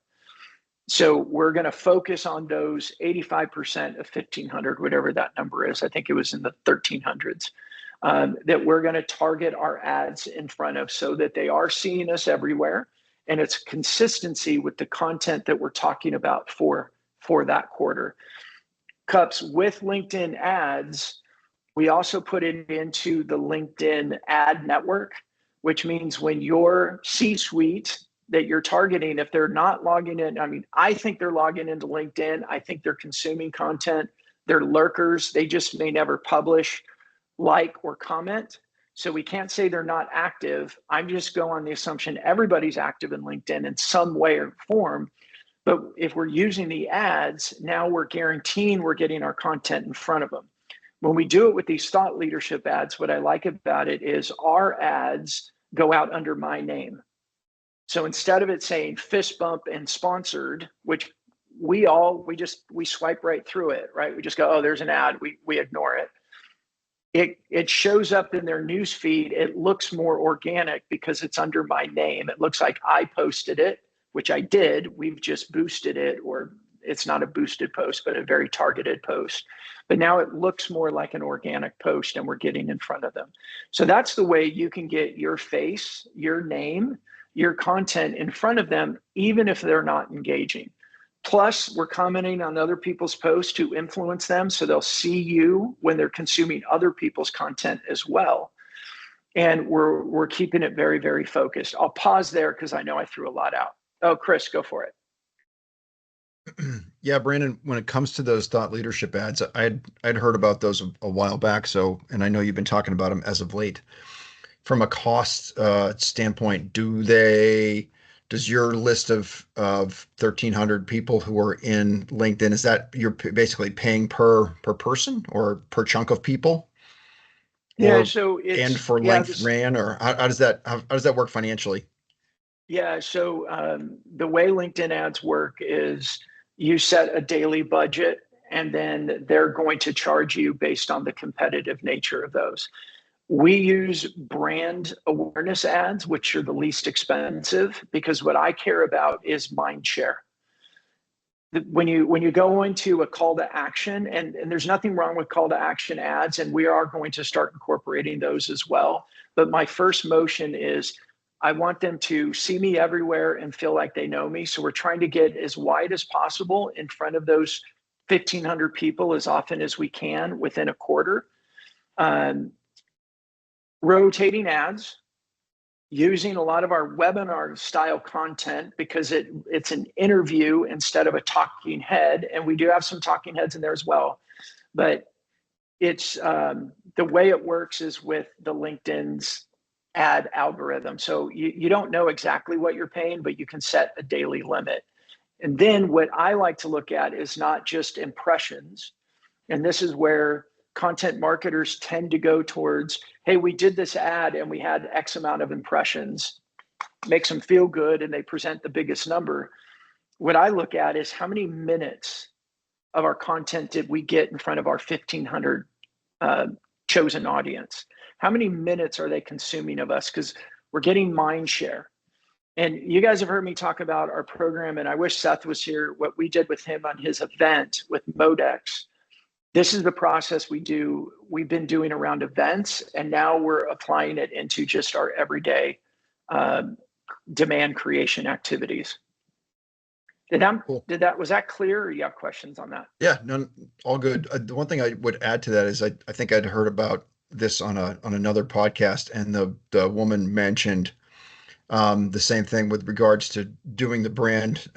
Speaker 3: So we're going to focus on those 85% of 1,500, whatever that number is. I think it was in the 1,300s, that we're going to target our ads in front of, so that they are seeing us everywhere. And it's consistency with the content that we're talking about for that quarter. Cups, with LinkedIn ads, we also put it into the LinkedIn ad network, which means when your C-suite that you're targeting, if they're not logging in, I mean, I think they're logging into LinkedIn. I think they're consuming content. They're lurkers. They just may never publish, like, or comment. So we can't say they're not active. I'm just going on the assumption everybody's active in LinkedIn in some way or form. But if we're using the ads, now we're guaranteeing we're getting our content in front of them. When we do it with these thought leadership ads, what I like about it is our ads go out under my name. So instead of it saying fist bump and sponsored, which we swipe right through it, right? We just go, oh, there's an ad. We ignore it. It shows up in their news feed. It looks more organic because it's under my name. It looks like I posted it, which I did. We've just boosted it, or it's not a boosted post, but a very targeted post. But now it looks more like an organic post, and we're getting in front of them. So that's the way you can get your face, your name, your content in front of them, even if they're not engaging. Plus, we're commenting on other people's posts to influence them, so they'll see you when they're consuming other people's content as well. And we're keeping it very, very focused. I'll pause there because I know I threw a lot out. Oh, Chris, go for it.
Speaker 4: Yeah, Brandon, when it comes to those thought leadership ads, I'd heard about those a while back. So, and I know you've been talking about them as of late. From a cost standpoint, does your list of 1,300 people who are in LinkedIn, is that you're basically paying per person or per chunk of people?
Speaker 3: Yeah, so it's,
Speaker 4: and for length ran, or how does that work financially?
Speaker 3: Yeah, so the way LinkedIn ads work is you set a daily budget, and then they're going to charge you based on the competitive nature of those. We use brand awareness ads, which are the least expensive, because what I care about is mind share. When you go into a call to action, and there's nothing wrong with call to action ads, and we are going to start incorporating those as well. But my first motion is I want them to see me everywhere and feel like they know me. So we're trying to get as wide as possible in front of those 1,500 people as often as we can within a quarter. Rotating ads, using a lot of our webinar style content because it's an interview instead of a talking head. And we do have some talking heads in there as well. But it's the way it works is with the LinkedIn's ad algorithm. So you don't know exactly what you're paying, but you can set a daily limit. And then what I like to look at is not just impressions. And this is where content marketers tend to go towards, hey, we did this ad and we had X amount of impressions. Makes them feel good and they present the biggest number. What I look at is how many minutes of our content did we get in front of our 1,500 chosen audience? How many minutes are they consuming of us? Because we're getting mind share. And you guys have heard me talk about our program, and I wish Seth was here, what we did with him on his event with Modex. This is the process we've been doing around events, and now we're applying it into just our everyday demand creation activities.
Speaker 4: Cool.
Speaker 3: Was that clear, or you have questions on that?
Speaker 4: Yeah, no, all good. The one thing I would add to that is I think I'd heard about this on another podcast, and the woman mentioned the same thing with regards to doing the brand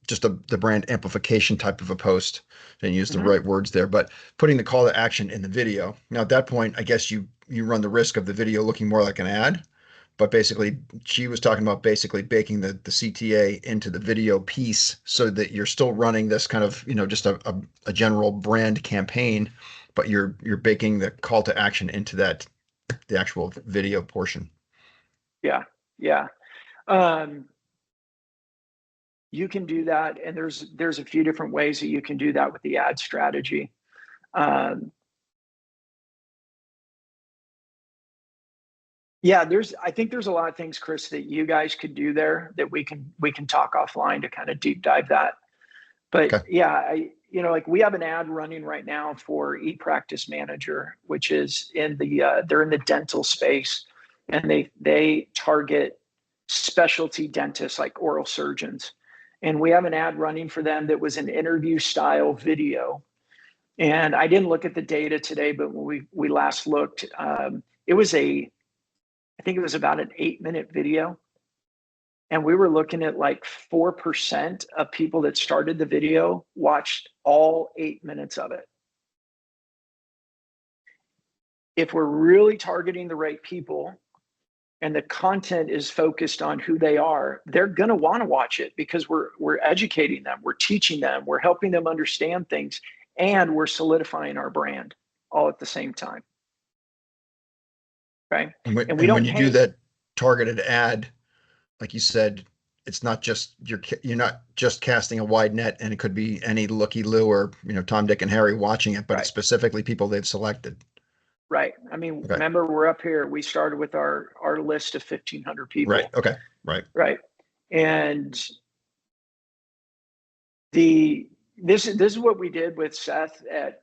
Speaker 4: just the brand amplification type of a post. Didn't use the right words there, but putting the call to action in the video. Now at that point, I guess you run the risk of the video looking more like an ad. But basically, she was talking about basically baking the CTA into the video piece so that you're still running this kind of, just a general brand campaign, but you're baking the call to action into the actual video portion.
Speaker 3: Yeah. You can do that, and there's a few different ways that you can do that with the ad strategy. I think there's a lot of things, Chris, that you guys could do there that we can talk offline to kind of deep dive that. But okay. Yeah, like we have an ad running right now for ePractice Manager, which is they're in the dental space, and they target specialty dentists like oral surgeons. And we have an ad running for them that was an interview style video. And I didn't look at the data today, but when we last looked, I think it was about an 8-minute video. And we were looking at like 4% of people that started the video watched all 8 minutes of it. If we're really targeting the right people and the content is focused on who they are, they're going to want to watch it because we're educating them, we're teaching them, we're helping them understand things, and we're solidifying our brand all at the same time. Right.
Speaker 4: And when you do that targeted ad, like you said, it's not just you're not just casting a wide net, and it could be any looky-loo or Tom, Dick, and Harry watching it, but It's specifically people they've selected.
Speaker 3: Right. I mean, Remember, we're up here. We started with our list of 1,500 people.
Speaker 4: Right. Okay.
Speaker 3: Right. And this is what we did with Seth at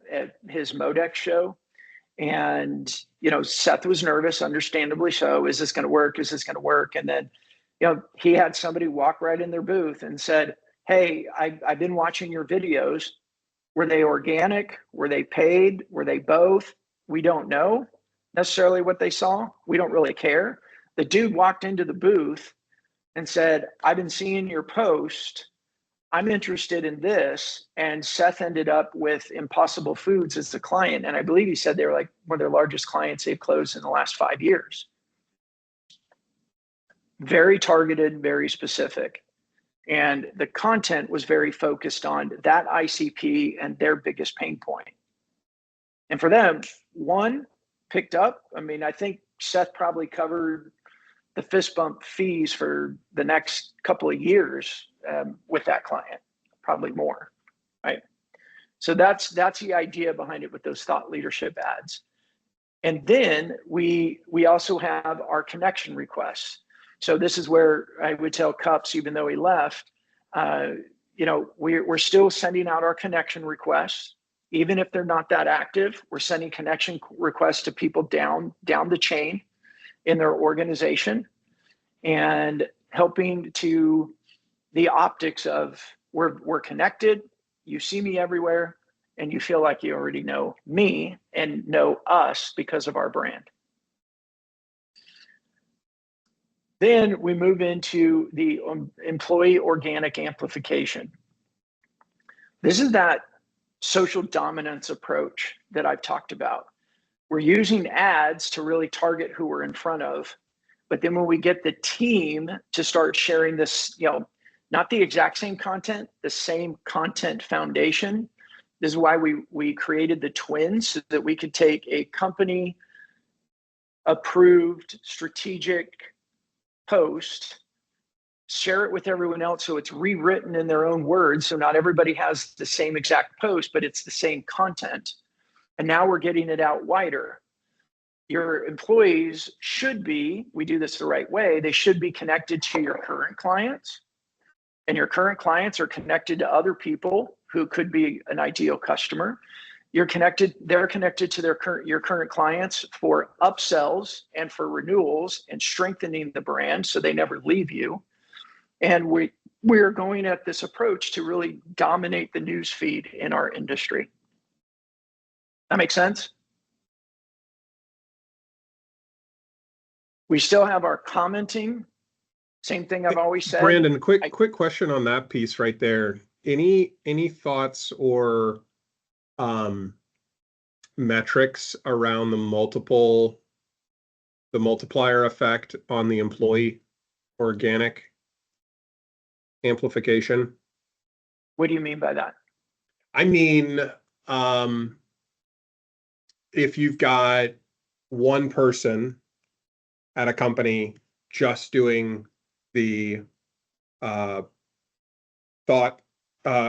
Speaker 3: his Modex show. And, Seth was nervous, understandably so. Is this going to work? Is this going to work? And then, he had somebody walk right in their booth and said, hey, I've been watching your videos. Were they organic? Were they paid? Were they both? We don't know necessarily what they saw. We don't really care. The dude walked into the booth and said, I've been seeing your post. I'm interested in this. And Seth ended up with Impossible Foods as the client. And I believe he said they were like one of their largest clients they've closed in the last 5 years. Very targeted, very specific. And the content was very focused on that ICP and their biggest pain point. And for them, one picked up. I mean, I think Seth probably covered the fist bump fees for the next couple of years with that client, probably more, right? So that's the idea behind it with those thought leadership ads. And then we also have our connection requests. So this is where I would tell Cups, even though he left, we're still sending out our connection requests. Even if they're not that active, we're sending connection requests to people down the chain in their organization and helping to the optics of we're connected, you see me everywhere, and you feel like you already know me and know us because of our brand. Then we move into the employee organic amplification. This is that social dominance approach that I've talked about. We're using ads to really target who we're in front of. But then when we get the team to start sharing this, not the exact same content, the same content foundation. This is why we created the twins, so that we could take a company approved strategic post, share it with everyone else so it's rewritten in their own words. So not everybody has the same exact post, but it's the same content. And now we're getting it out wider. Your employees should be, we do this the right way, they should be connected to your current clients. And your current clients are connected to other people who could be an ideal customer. They're connected to your current clients for upsells and for renewals and strengthening the brand so they never leave you. And we're going at this approach to really dominate the news feed in our industry. That makes sense? We still have our commenting. Same thing I've always said.
Speaker 5: Brandon, quick question on that piece right there. Any thoughts or metrics around the multiplier effect on the employee organic amplification?
Speaker 3: What do you mean by that?
Speaker 5: I mean, if you've got one person at a company just doing the thought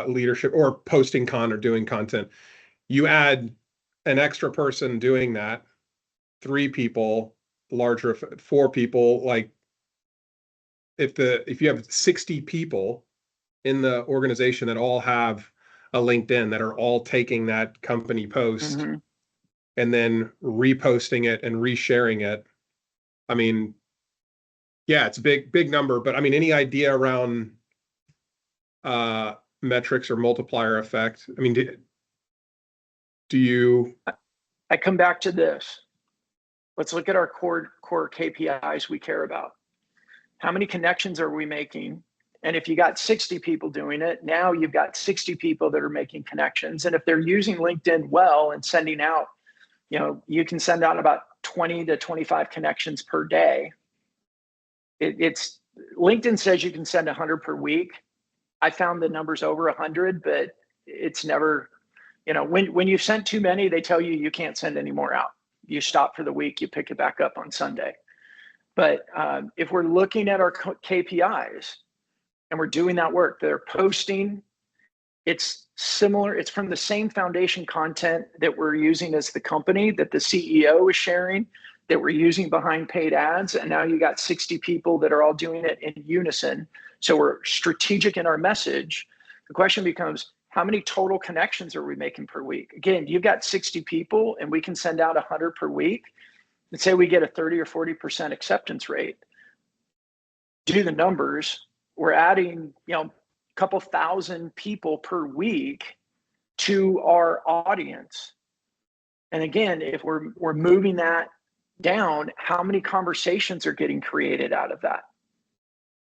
Speaker 5: leadership or posting or doing content, you add an extra person doing that, 3 people, larger 4 people. Like if you have 60 people in the organization that all have a LinkedIn, that are all taking that company post and then reposting it and resharing it, I mean, yeah, it's a big number, but I mean, any idea around metrics or multiplier effect? I mean, do you?
Speaker 3: I come back to this. Let's look at our core KPIs we care about. How many connections are we making? And if you got 60 people doing it, now you've got 60 people that are making connections. And if they're using LinkedIn well and sending out, you can send out about 20 to 25 connections per day. It's LinkedIn says you can send 100 per week. I found the numbers over 100, but it's never, when you've sent too many, they tell you can't send any more out. You stop for the week, you pick it back up on Sunday. But if we're looking at our KPIs and we're doing that work, they're posting, it's similar, it's from the same foundation content that we're using as the company, that the CEO is sharing, that we're using behind paid ads. And now you got 60 people that are all doing it in unison. So we're strategic in our message. The question becomes, how many total connections are we making per week? Again, you've got 60 people and we can send out 100 per week. And say we get a 30 or 40% acceptance rate. Do the numbers. We're adding, a couple thousand people per week to our audience. And again, if we're moving that down, how many conversations are getting created out of that?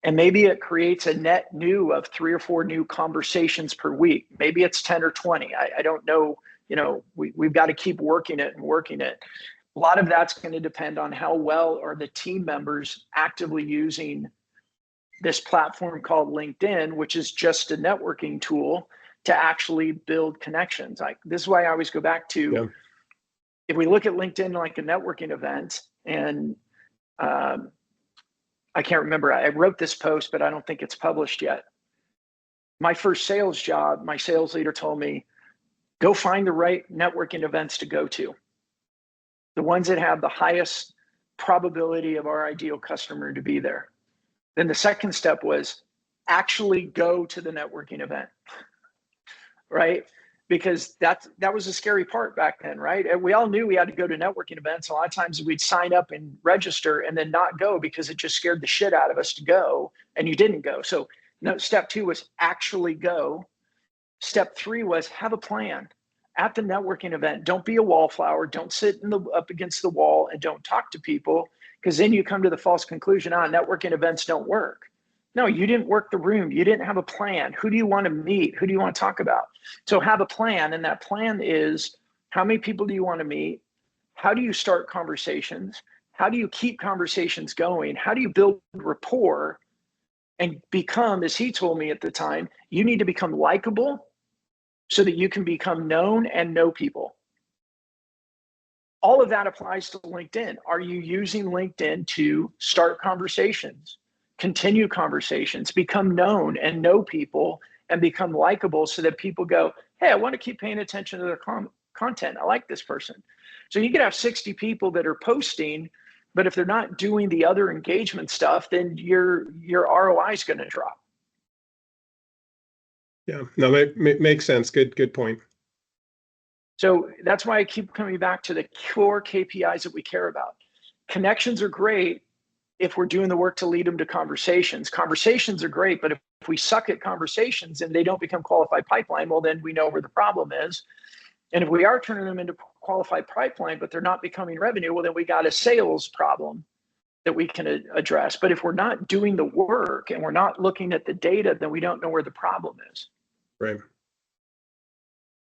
Speaker 3: And maybe it creates a net new of 3 or 4 new conversations per week. Maybe it's 10 or 20. I don't know. We've got to keep working it. A lot of that's going to depend on how well are the team members actively using this platform called LinkedIn, which is just a networking tool to actually build connections. This is why I always go back to, if we look at LinkedIn like a networking event, and I can't remember, I wrote this post, but I don't think it's published yet. My first sales job, my sales leader told me, go find the right networking events to go to. the ones that have the highest probability of our ideal customer to be there. Then the second step was actually go to the networking event, right? Because that was a scary part back then, right? And we all knew we had to go to networking events. A lot of times we'd sign up and register and then not go because it just scared the shit out of us to go, and you didn't go. So no, step 2 was actually go. Step 3 was have a plan at the networking event. Don't be a wallflower. Don't sit up against the wall and don't talk to people, because then you come to the false conclusion, networking events don't work. No, you didn't work the room. You didn't have a plan. Who do you want to meet? Who do you want to talk about? So have a plan. And that plan is, how many people do you want to meet? How do you start conversations? How do you keep conversations going? How do you build rapport and become, as he told me at the time, you need to become likable so that you can become known and know people. All of that applies to LinkedIn. Are you using LinkedIn to start conversations, continue conversations, become known and know people, and become likable so that people go, hey, I want to keep paying attention to their content. I like this person. So you could have 60 people that are posting, but if they're not doing the other engagement stuff, then your ROI is going to drop.
Speaker 5: Yeah, no, makes sense. Good point.
Speaker 3: So that's why I keep coming back to the core KPIs that we care about. Connections are great if we're doing the work to lead them to conversations. Conversations are great, but if we suck at conversations and they don't become qualified pipeline, well, then we know where the problem is. And if we are turning them into qualified pipeline, but they're not becoming revenue, well, then we got a sales problem that we can address. But if we're not doing the work and we're not looking at the data, then we don't know where the problem is.
Speaker 5: Right.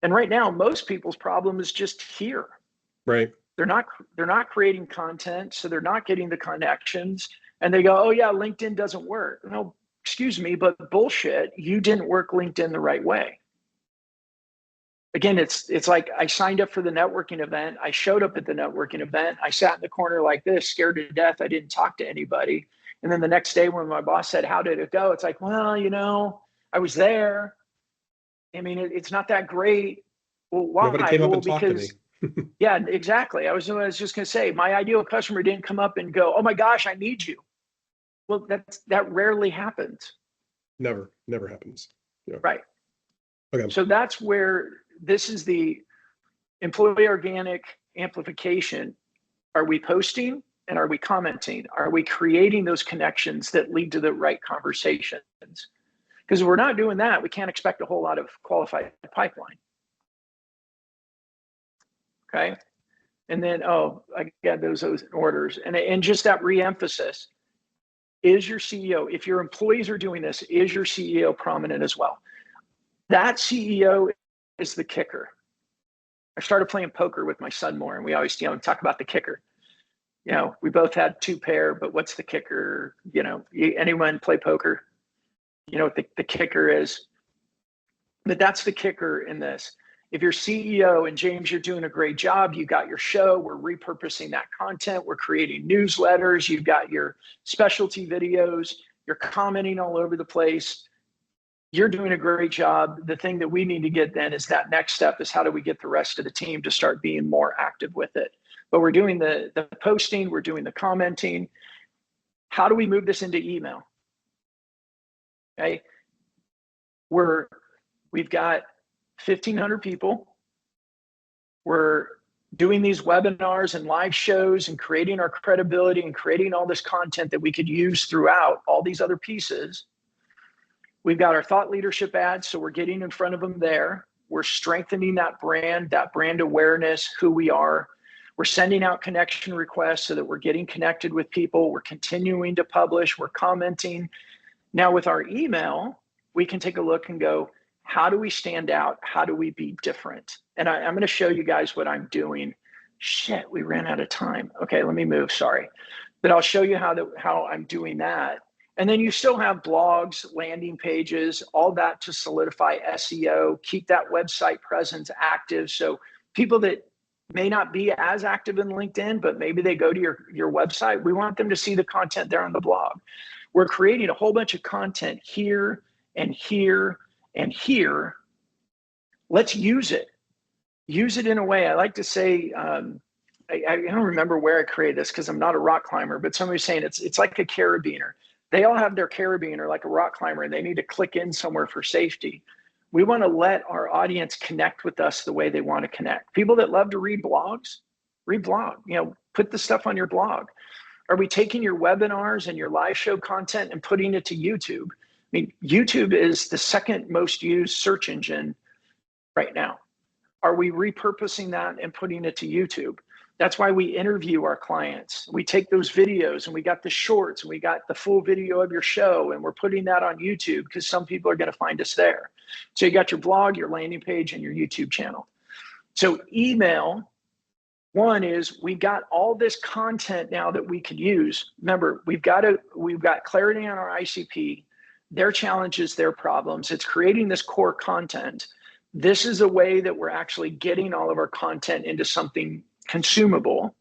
Speaker 3: And right now, most people's problem is just here.
Speaker 5: Right.
Speaker 3: They're not creating content, so they're not getting the connections. And they go, oh yeah, LinkedIn doesn't work. No, excuse me, but bullshit. You didn't work LinkedIn the right way. Again, it's like I signed up for the networking event. I showed up at the networking event. I sat in the corner like this, scared to death. I didn't talk to anybody. And then the next day when my boss said, how did it go? It's like, well, I was there. I mean, it's not that great. Well, why?
Speaker 5: Nobody came up and talked to me.
Speaker 3: Yeah, exactly. I was just going to say, my ideal customer didn't come up and go, oh my gosh, I need you. Well, that rarely happens.
Speaker 5: Never happens. Yeah.
Speaker 3: Right.
Speaker 5: Okay.
Speaker 3: So that's where this is the employee organic amplification. Are we posting and are we commenting? Are we creating those connections that lead to the right conversations? Because if we're not doing that, we can't expect a whole lot of qualified pipeline. Okay. And then, I got those orders. And just that reemphasis, is your CEO, if your employees are doing this, is your CEO prominent as well? That CEO is the kicker. I started playing poker with my son more, and we always, talk about the kicker. We both had 2 pair, but what's the kicker? Anyone play poker? What the kicker is? But that's the kicker in this. If you're CEO, and James, you're doing a great job, you got your show, we're repurposing that content, we're creating newsletters, you've got your specialty videos, you're commenting all over the place, you're doing a great job. The thing that we need to get then is that next step is how do we get the rest of the team to start being more active with it? But we're doing the posting, we're doing the commenting. How do we move this into email? Okay, we've got 1,500 people. We're doing these webinars and live shows and creating our credibility and creating all this content that we could use throughout all these other pieces. We've got our thought leadership ads, so we're getting in front of them there. We're strengthening that brand awareness, who we are. We're sending out connection requests so that we're getting connected with people. We're continuing to publish. We're commenting. Now with our email, we can take a look and go, how do we stand out? How do we be different? And I'm going to show you guys what I'm doing. Shit, we ran out of time. Okay, let me move, sorry. But I'll show you how I'm doing that. And then you still have blogs, landing pages, all that to solidify SEO, keep that website presence active. So people that may not be as active in LinkedIn, but maybe they go to your website, we want them to see the content there on the blog. We're creating a whole bunch of content here and here and here. Let's use it. Use it in a way, I like to say, I don't remember where I created this because I'm not a rock climber, but somebody was saying it's like a carabiner. They all have their carabiner like a rock climber, and they need to click in somewhere for safety. We want to let our audience connect with us the way they want to connect. People that love to read blogs, read blog, put the stuff on your blog. Are we taking your webinars and your live show content and putting it to YouTube? I mean, YouTube is the second most used search engine right now. Are we repurposing that and putting it to YouTube? That's why we interview our clients. We take those videos and we got the shorts and we got the full video of your show, and we're putting that on YouTube because some people are going to find us there. So you got your blog, your landing page, and your YouTube channel. So email, one is we got all this content now that we could use. Remember, we've got clarity on our ICP, their challenges, their problems. It's creating this core content. This is a way that we're actually getting all of our content into something consumable.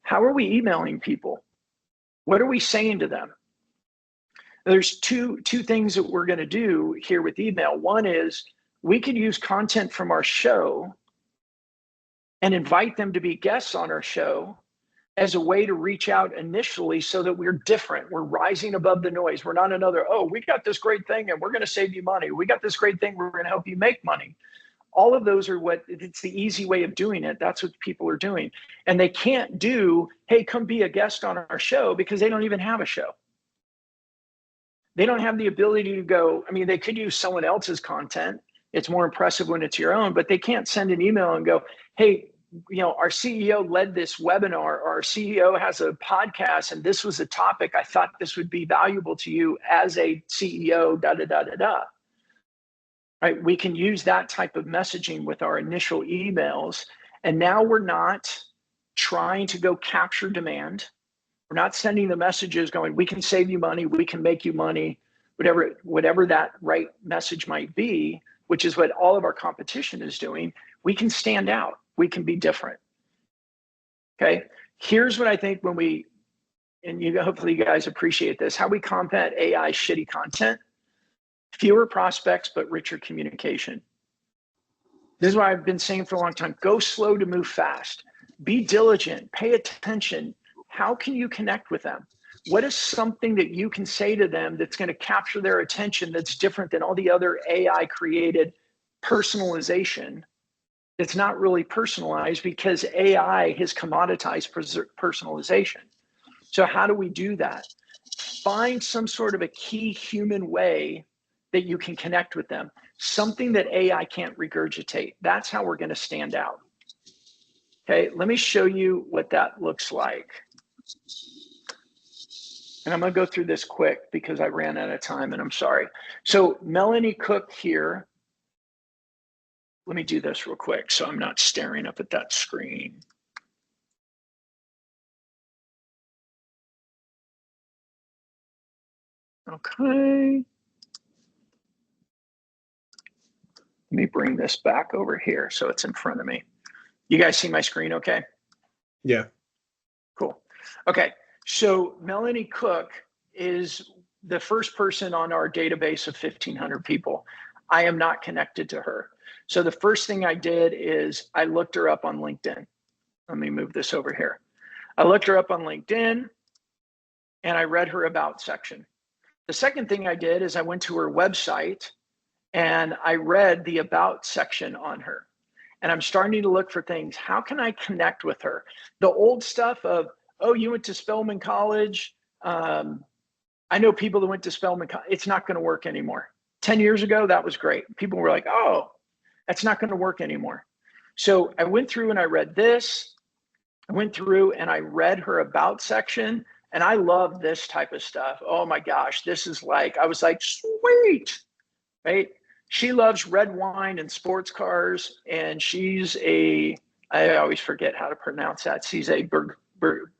Speaker 3: How are we emailing people? What are we saying to them? There's two things that we're going to do here with email. One is we could use content from our show and invite them to be guests on our show as a way to reach out initially so that we're different. We're rising above the noise. We're not another, oh, we got this great thing and we're going to save you money. We got this great thing, we're going to help you make money. All of those are it's the easy way of doing it. That's what people are doing. And they can't do, hey, come be a guest on our show, because they don't even have a show. They don't have the ability to go, I mean, they could use someone else's content. It's more impressive when it's your own, but they can't send an email and go, hey, our CEO led this webinar, or our CEO has a podcast, and this was a topic. I thought this would be valuable to you as a CEO, da, da, da, da, da. Right? We can use that type of messaging with our initial emails. And now we're not trying to go capture demand. We're not sending the messages going, we can save you money, we can make you money, whatever that right message might be, which is what all of our competition is doing. We can stand out. We can be different. Okay. Here's what I think hopefully you guys appreciate this, how we combat AI shitty content: fewer prospects, but richer communication. This is what I've been saying for a long time. Go slow to move fast. Be diligent. Pay attention. How can you connect with them? What is something that you can say to them that's going to capture their attention that's different than all the other AI created personalization? It's not really personalized because AI has commoditized personalization. So how do we do that? Find some sort of a key human way that you can connect with them, something that AI can't regurgitate. That's how we're going to stand out. Okay, let me show you what that looks like. And I'm going to go through this quick because I ran out of time and I'm sorry. So Melanie Cook here. Let me do this real quick so I'm not staring up at that screen. Okay. Let me bring this back over here so it's in front of me. You guys see my screen okay?
Speaker 5: Yeah.
Speaker 3: Cool. Okay. So Melanie Cook is the first person on our database of 1,500 people. I am not connected to her. So the first thing I did is I looked her up on LinkedIn. Let me move this over here. I looked her up on LinkedIn and I read her about section. The second thing I did is I went to her website and I read the about section on her. And I'm starting to look for things. How can I connect with her? The old stuff of, oh, you went to Spelman College. I know people that went to Spelman College. It's not going to work anymore. 10 years ago, that was great. People were like, oh, that's not going to work anymore. So I went through and I read this. I went through and I read her about section. And I love this type of stuff. Oh my gosh, this is like, I was like, sweet, right? She loves red wine and sports cars. And I always forget how to pronounce that. She's a,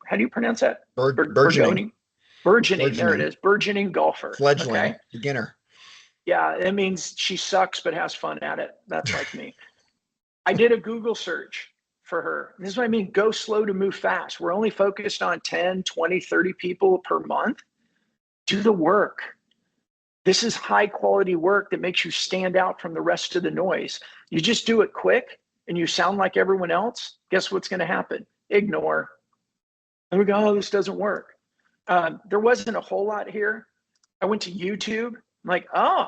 Speaker 3: how do you pronounce that?
Speaker 4: Burgeoning.
Speaker 3: Burgeoning, there it is. Burgeoning golfer.
Speaker 4: Fledgling,
Speaker 3: okay?
Speaker 4: beginner.
Speaker 3: Yeah, it means she sucks but has fun at it. That's like me. I did a Google search for her. This is what I mean, go slow to move fast. We're only focused on 10, 20, 30 people per month. Do the work. This is high quality work that makes you stand out from the rest of the noise. You just do it quick and you sound like everyone else, guess what's going to happen? ignore. And we go, oh, this doesn't work. There wasn't a whole lot here. I went to YouTube, I'm like, oh,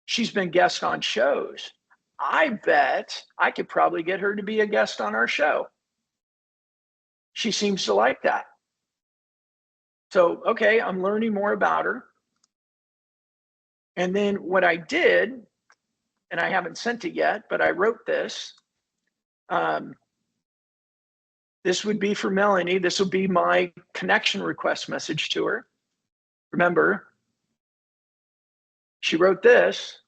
Speaker 3: she's been guest on shows. I bet I could probably get her to be a guest on our show. She seems to like that. So, okay, I'm learning more about her. And then what I did, and I haven't sent it yet, but I wrote this. This would be for Melanie. This will be my connection request message to her. Remember, she wrote this.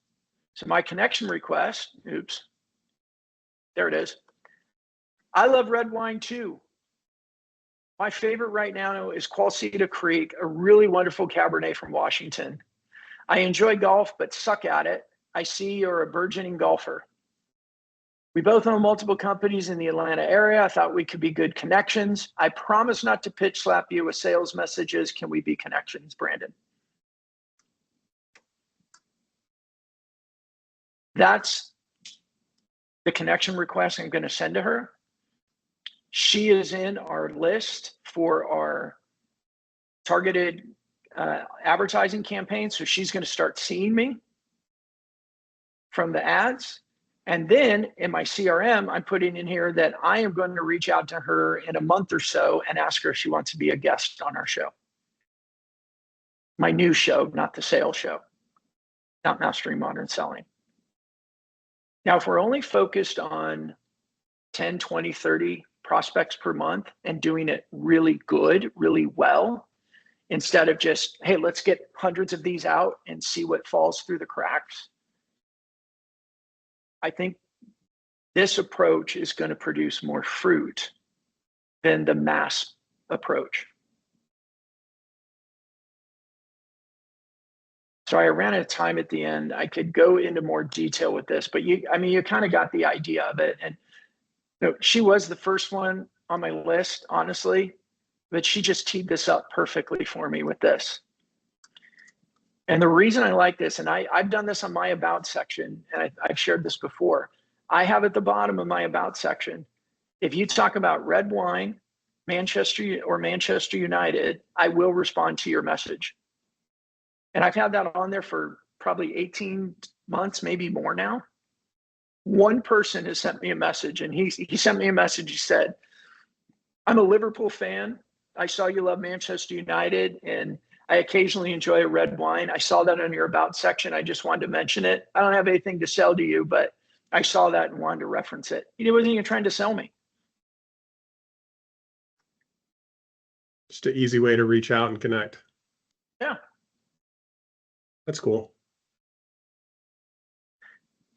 Speaker 3: So my connection request, oops, there it is. I love red wine too. My favorite right now is Qualcita Creek, a really wonderful Cabernet from Washington. I enjoy golf, but suck at it. I see you're a burgeoning golfer. We both own multiple companies in the Atlanta area. I thought we could be good connections. I promise not to pitch slap you with sales messages. Can we be connections, Brandon? That's the connection request I'm going to send to her. She is in our list for our targeted advertising campaign. So she's going to start seeing me from the ads. And then in my CRM, I'm putting in here that I am going to reach out to her in a month or so and ask her if she wants to be a guest on our show. My new show, not the sales show, not Mastering Modern Selling. Now, if we're only focused on 10, 20, 30 prospects per month and doing it really good, really well, instead of just, hey, let's get hundreds of these out and see what falls through the cracks, I think this approach is going to produce more fruit than the mass approach. So I ran out of time at the end. I could go into more detail with this, but you kind of got the idea of it. And she was the first one on my list, honestly, but she just teed this up perfectly for me with this. And the reason I like this, and I've done this on my about section, and I've shared this before. I have at the bottom of my about section, if you talk about red wine, Manchester United, I will respond to your message. And I've had that on there for probably 18 months, maybe more now. One person has sent me a message, and he sent me a message. He said, I'm a Liverpool fan. I saw you love Manchester United, and I occasionally enjoy a red wine. I saw that on your about section. I just wanted to mention it. I don't have anything to sell to you, but I saw that and wanted to reference it. He wasn't even trying to sell me.
Speaker 5: Just an easy way to reach out and connect.
Speaker 3: Yeah.
Speaker 5: That's cool.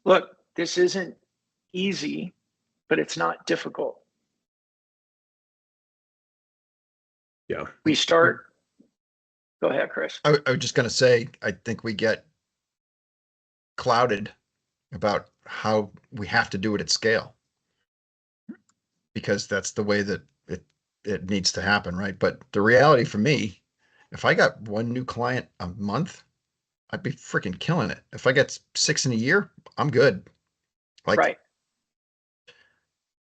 Speaker 3: Look, this isn't easy, but it's not difficult.
Speaker 5: Yeah.
Speaker 3: We start. Go ahead, Chris.
Speaker 4: I was just going to say, I think we get clouded about how we have to do it at scale, because that's the way that it needs to happen, right? But the reality for me, if I got one new client a month, I'd be freaking killing it. If I get 6 in a year, I'm good. Like,
Speaker 3: right.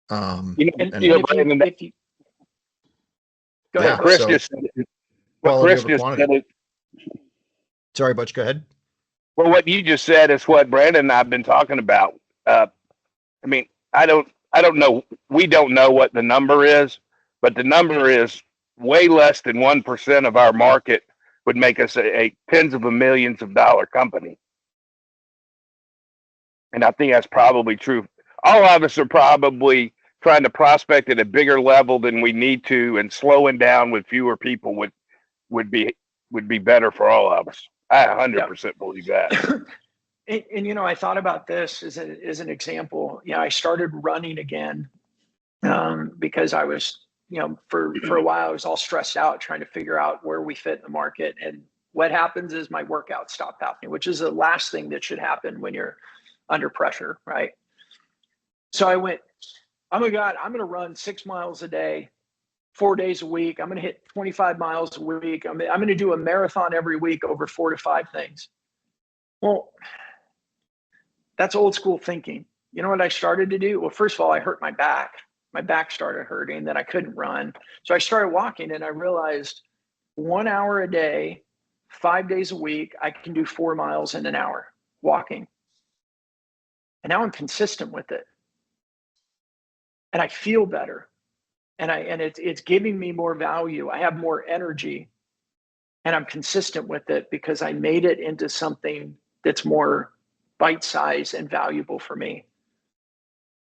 Speaker 4: And
Speaker 3: Brandon, go ahead.
Speaker 6: Chris
Speaker 4: so
Speaker 6: just said it. What
Speaker 4: quality
Speaker 6: Chris
Speaker 4: over
Speaker 6: just
Speaker 4: quantity.
Speaker 6: said it.
Speaker 4: Sorry, Butch, go ahead.
Speaker 6: Well, what you just said is what Brandon and I've been talking about. I mean, I don't know. We don't know what the number is, but the number is way less than 1% of our market would make us a tens of millions of dollar company. And I think that's probably true. All of us are probably trying to prospect at a bigger level than we need to, and slowing down with fewer people would be better for all of us. I 100% believe that.
Speaker 3: And I thought about this as an example. I started running again because I was, for a while I was all stressed out trying to figure out where we fit in the market. And what happens is my workouts stop happening, which is the last thing that should happen when you're under pressure, right? So I went, oh my God, I'm going to run 6 miles a day, 4 days a week. I'm going to hit 25 miles a week. I'm going to do a marathon every week over 4 to 5 things. Well, that's old school thinking. You know what I started to do? Well, first of all, I hurt my back. my back started hurting, then I couldn't run. So I started walking, and I realized 1 hour a day, 5 days a week, I can do 4 miles in an hour walking. And now I'm consistent with it. And I feel better. And it's giving me more value. I have more energy, and I'm consistent with it because I made it into something that's more bite-sized and valuable for me.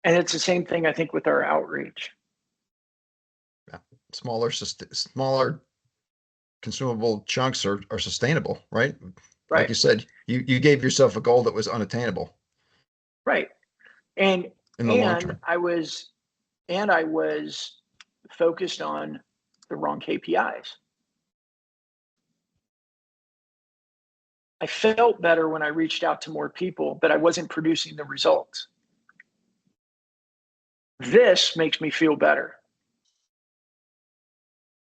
Speaker 3: And it's the same thing, I think, with our outreach.
Speaker 4: Yeah. Smaller consumable chunks are sustainable, right?
Speaker 3: Right.
Speaker 4: Like you said, you gave yourself a goal that was unattainable.
Speaker 3: Right. And
Speaker 4: in the long term.
Speaker 3: I was focused on the wrong KPIs. I felt better when I reached out to more people, but I wasn't producing the results. This makes me feel better.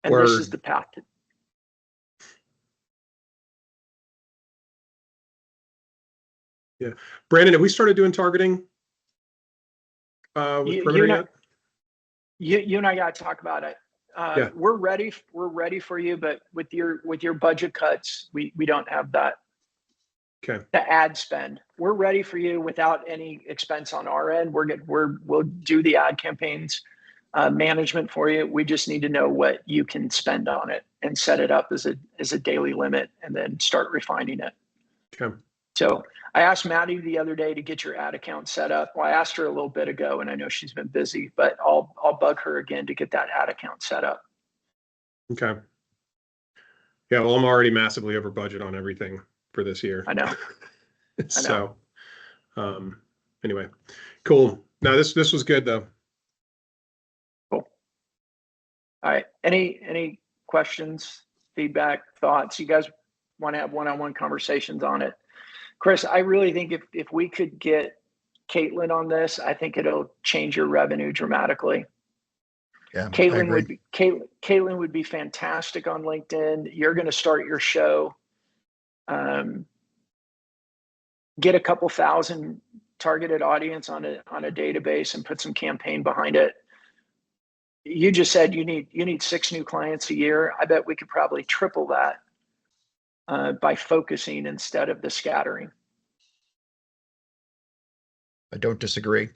Speaker 3: And this is the path to.
Speaker 5: Yeah. Brandon, have we started doing targeting with Perimeter yet?
Speaker 3: You and I got to talk about it.
Speaker 5: Yeah.
Speaker 3: We're ready for you, but with your budget cuts, we don't have that.
Speaker 5: Okay.
Speaker 3: The ad spend. We're ready for you without any expense on our end. We'll do the ad campaigns management for you. We just need to know what you can spend on it and set it up as a daily limit, and then start refining it.
Speaker 5: Okay.
Speaker 3: So I asked Maddie the other day to get your ad account set up. Well, I asked her a little bit ago, and I know she's been busy, but I'll bug her again to get that ad account set up.
Speaker 5: Okay. Yeah, well, I'm already massively over budget on everything for this year.
Speaker 3: I know.
Speaker 5: So, anyway, cool. No, this was good though.
Speaker 3: Cool. All right. Any questions, feedback, thoughts? You guys want to have one-on-one conversations on it? Chris, I really think if we could get Caitlin on this, I think it'll change your revenue dramatically.
Speaker 4: Yeah,
Speaker 3: Caitlin would be fantastic on LinkedIn. You're going to start your show. Get a couple thousand targeted audience on a database and put some campaign behind it. You just said you need 6 new clients a year. I bet we could probably triple that by focusing instead of the scattering.
Speaker 4: I don't disagree.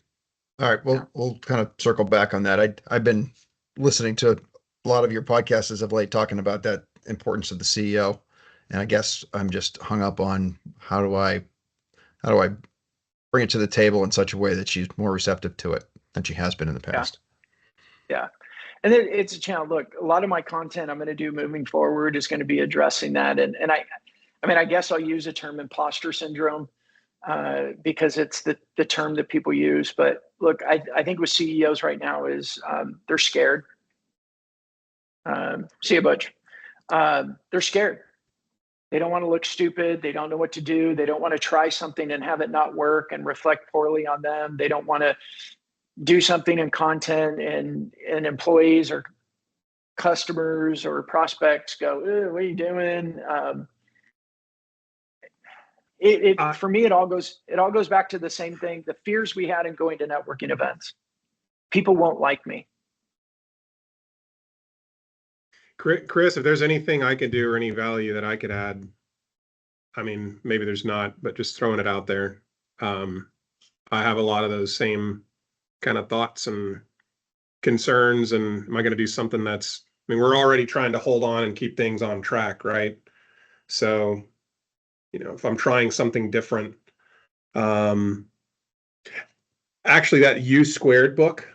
Speaker 4: All right, we'll kind of circle back on that. I've been listening to a lot of your podcasts as of late, talking about that importance of the CEO, and I guess I'm just hung up on how do I bring it to the table in such a way that she's more receptive to it than she has been in the past.
Speaker 3: Yeah. And it's a challenge. Look, a lot of my content I'm going to do moving forward is going to be addressing that. And I guess I'll use the term imposter syndrome because it's the term that people use. But look, I think with CEOs right now is they're scared. See you, Butch. They're scared. They don't want to look stupid. They don't know what to do. They don't want to try something and have it not work and reflect poorly on them. They don't want to do something in content and employees or customers or prospects go, what are you doing? For me, it all goes back to the same thing. The fears we had in going to networking events. People won't like me.
Speaker 5: Chris, if there's anything I can do or any value that I could add, I mean, maybe there's not, but just throwing it out there. I have a lot of those same kind of thoughts and concerns. And am I going to do something that's, I mean, we're already trying to hold on and keep things on track, right? So, if I'm trying something different, actually that U² book,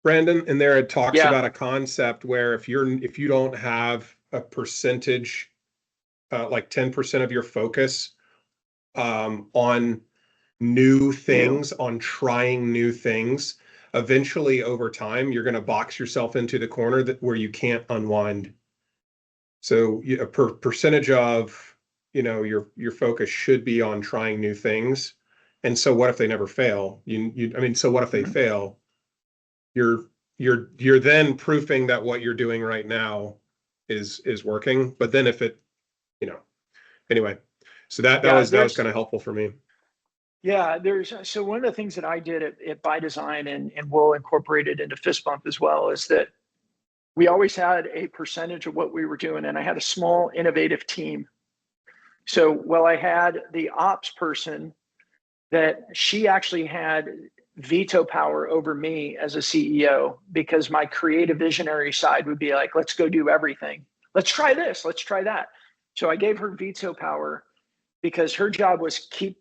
Speaker 5: Brandon, in there it talks about a concept where if you don't have a percentage, like 10% of your focus on new things, on trying new things, eventually over time you're going to box yourself into the corner where you can't unwind. So a percentage of your focus should be on trying new things. And so what if they never fail? So what if they fail? You're then proofing that what you're doing right now is working. But then if it, anyway, so that was kind of helpful for me.
Speaker 3: Yeah, so one of the things that I did at By Design, and we'll incorporate it into Fist Bump as well, is that we always had a percentage of what we were doing, and I had a small innovative team. So while I had the ops person, that she actually had veto power over me as a CEO, because my creative visionary side would be like, let's go do everything. Let's try this, let's try that. So I gave her veto power, because her job was keep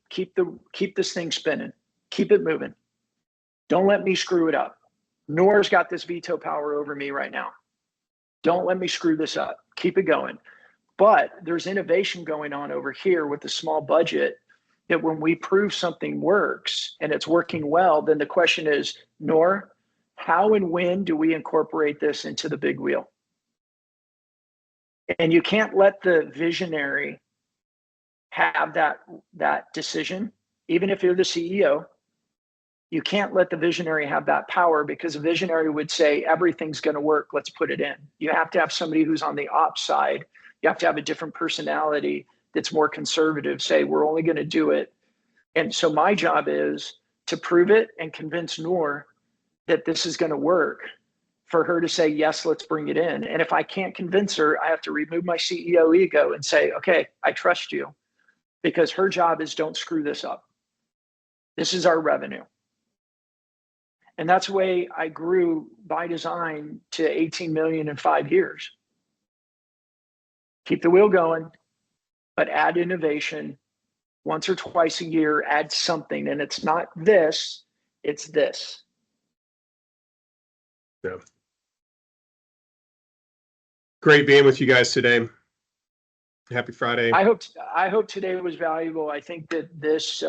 Speaker 3: this thing spinning, keep it moving. Don't let me screw it up. Nora's got this veto power over me right now. Don't let me screw this up. Keep it going. But there's innovation going on over here with the small budget, that when we prove something works and it's working well, then the question is, Nora, how and when do we incorporate this into the big wheel? And you can't let the visionary have that decision. Even if you're the CEO, you can't let the visionary have that power, because a visionary would say, everything's going to work, let's put it in. You have to have somebody who's on the ops side. You have to have a different personality that's more conservative, say, we're only going to do it. And so my job is to prove it and convince Noor that this is going to work, for her to say, yes, let's bring it in. And if I can't convince her, I have to remove my CEO ego and say, okay, I trust you, because her job is, don't screw this up. This is our revenue. And that's the way I grew By Design to 18 million in 5 years. Keep the wheel going, but add innovation once or twice a year, add something. And it's not this, it's this.
Speaker 5: Yeah. Great being with you guys today. Happy Friday.
Speaker 3: I hope today was valuable. I think that this,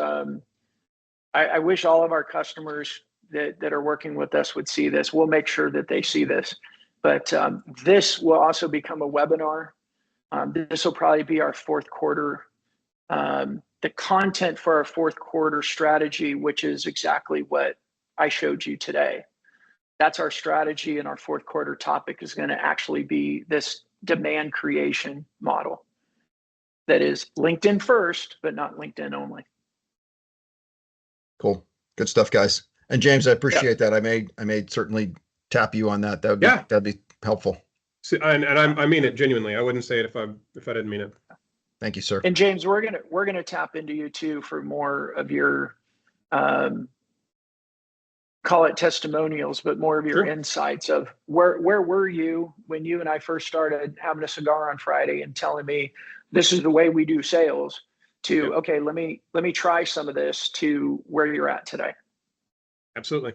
Speaker 3: I wish all of our customers that are working with us would see this. We'll make sure that they see this. But this will also become a webinar. This will probably be our fourth quarter, the content for our fourth quarter strategy, which is exactly what I showed you today. That's our strategy, and our fourth quarter topic is going to actually be this demand creation model that is LinkedIn first, but not LinkedIn only.
Speaker 4: Cool. Good stuff, guys. And James, I appreciate that. I may certainly tap you on that. That'd be helpful.
Speaker 5: So, and I mean it genuinely. I wouldn't say it if I didn't mean it.
Speaker 4: Thank you, sir.
Speaker 3: And James, we're gonna tap into you too for more of your call it testimonials, but more of your insights of where were you when you and I first started having a cigar on Friday and telling me this is the way we do sales, to okay, let me try some of this, to where you're at today.
Speaker 5: Absolutely.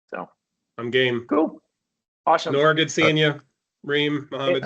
Speaker 3: So
Speaker 5: I'm game.
Speaker 3: cool. Awesome.
Speaker 5: Nora, good seeing you. Reem, Mohammed.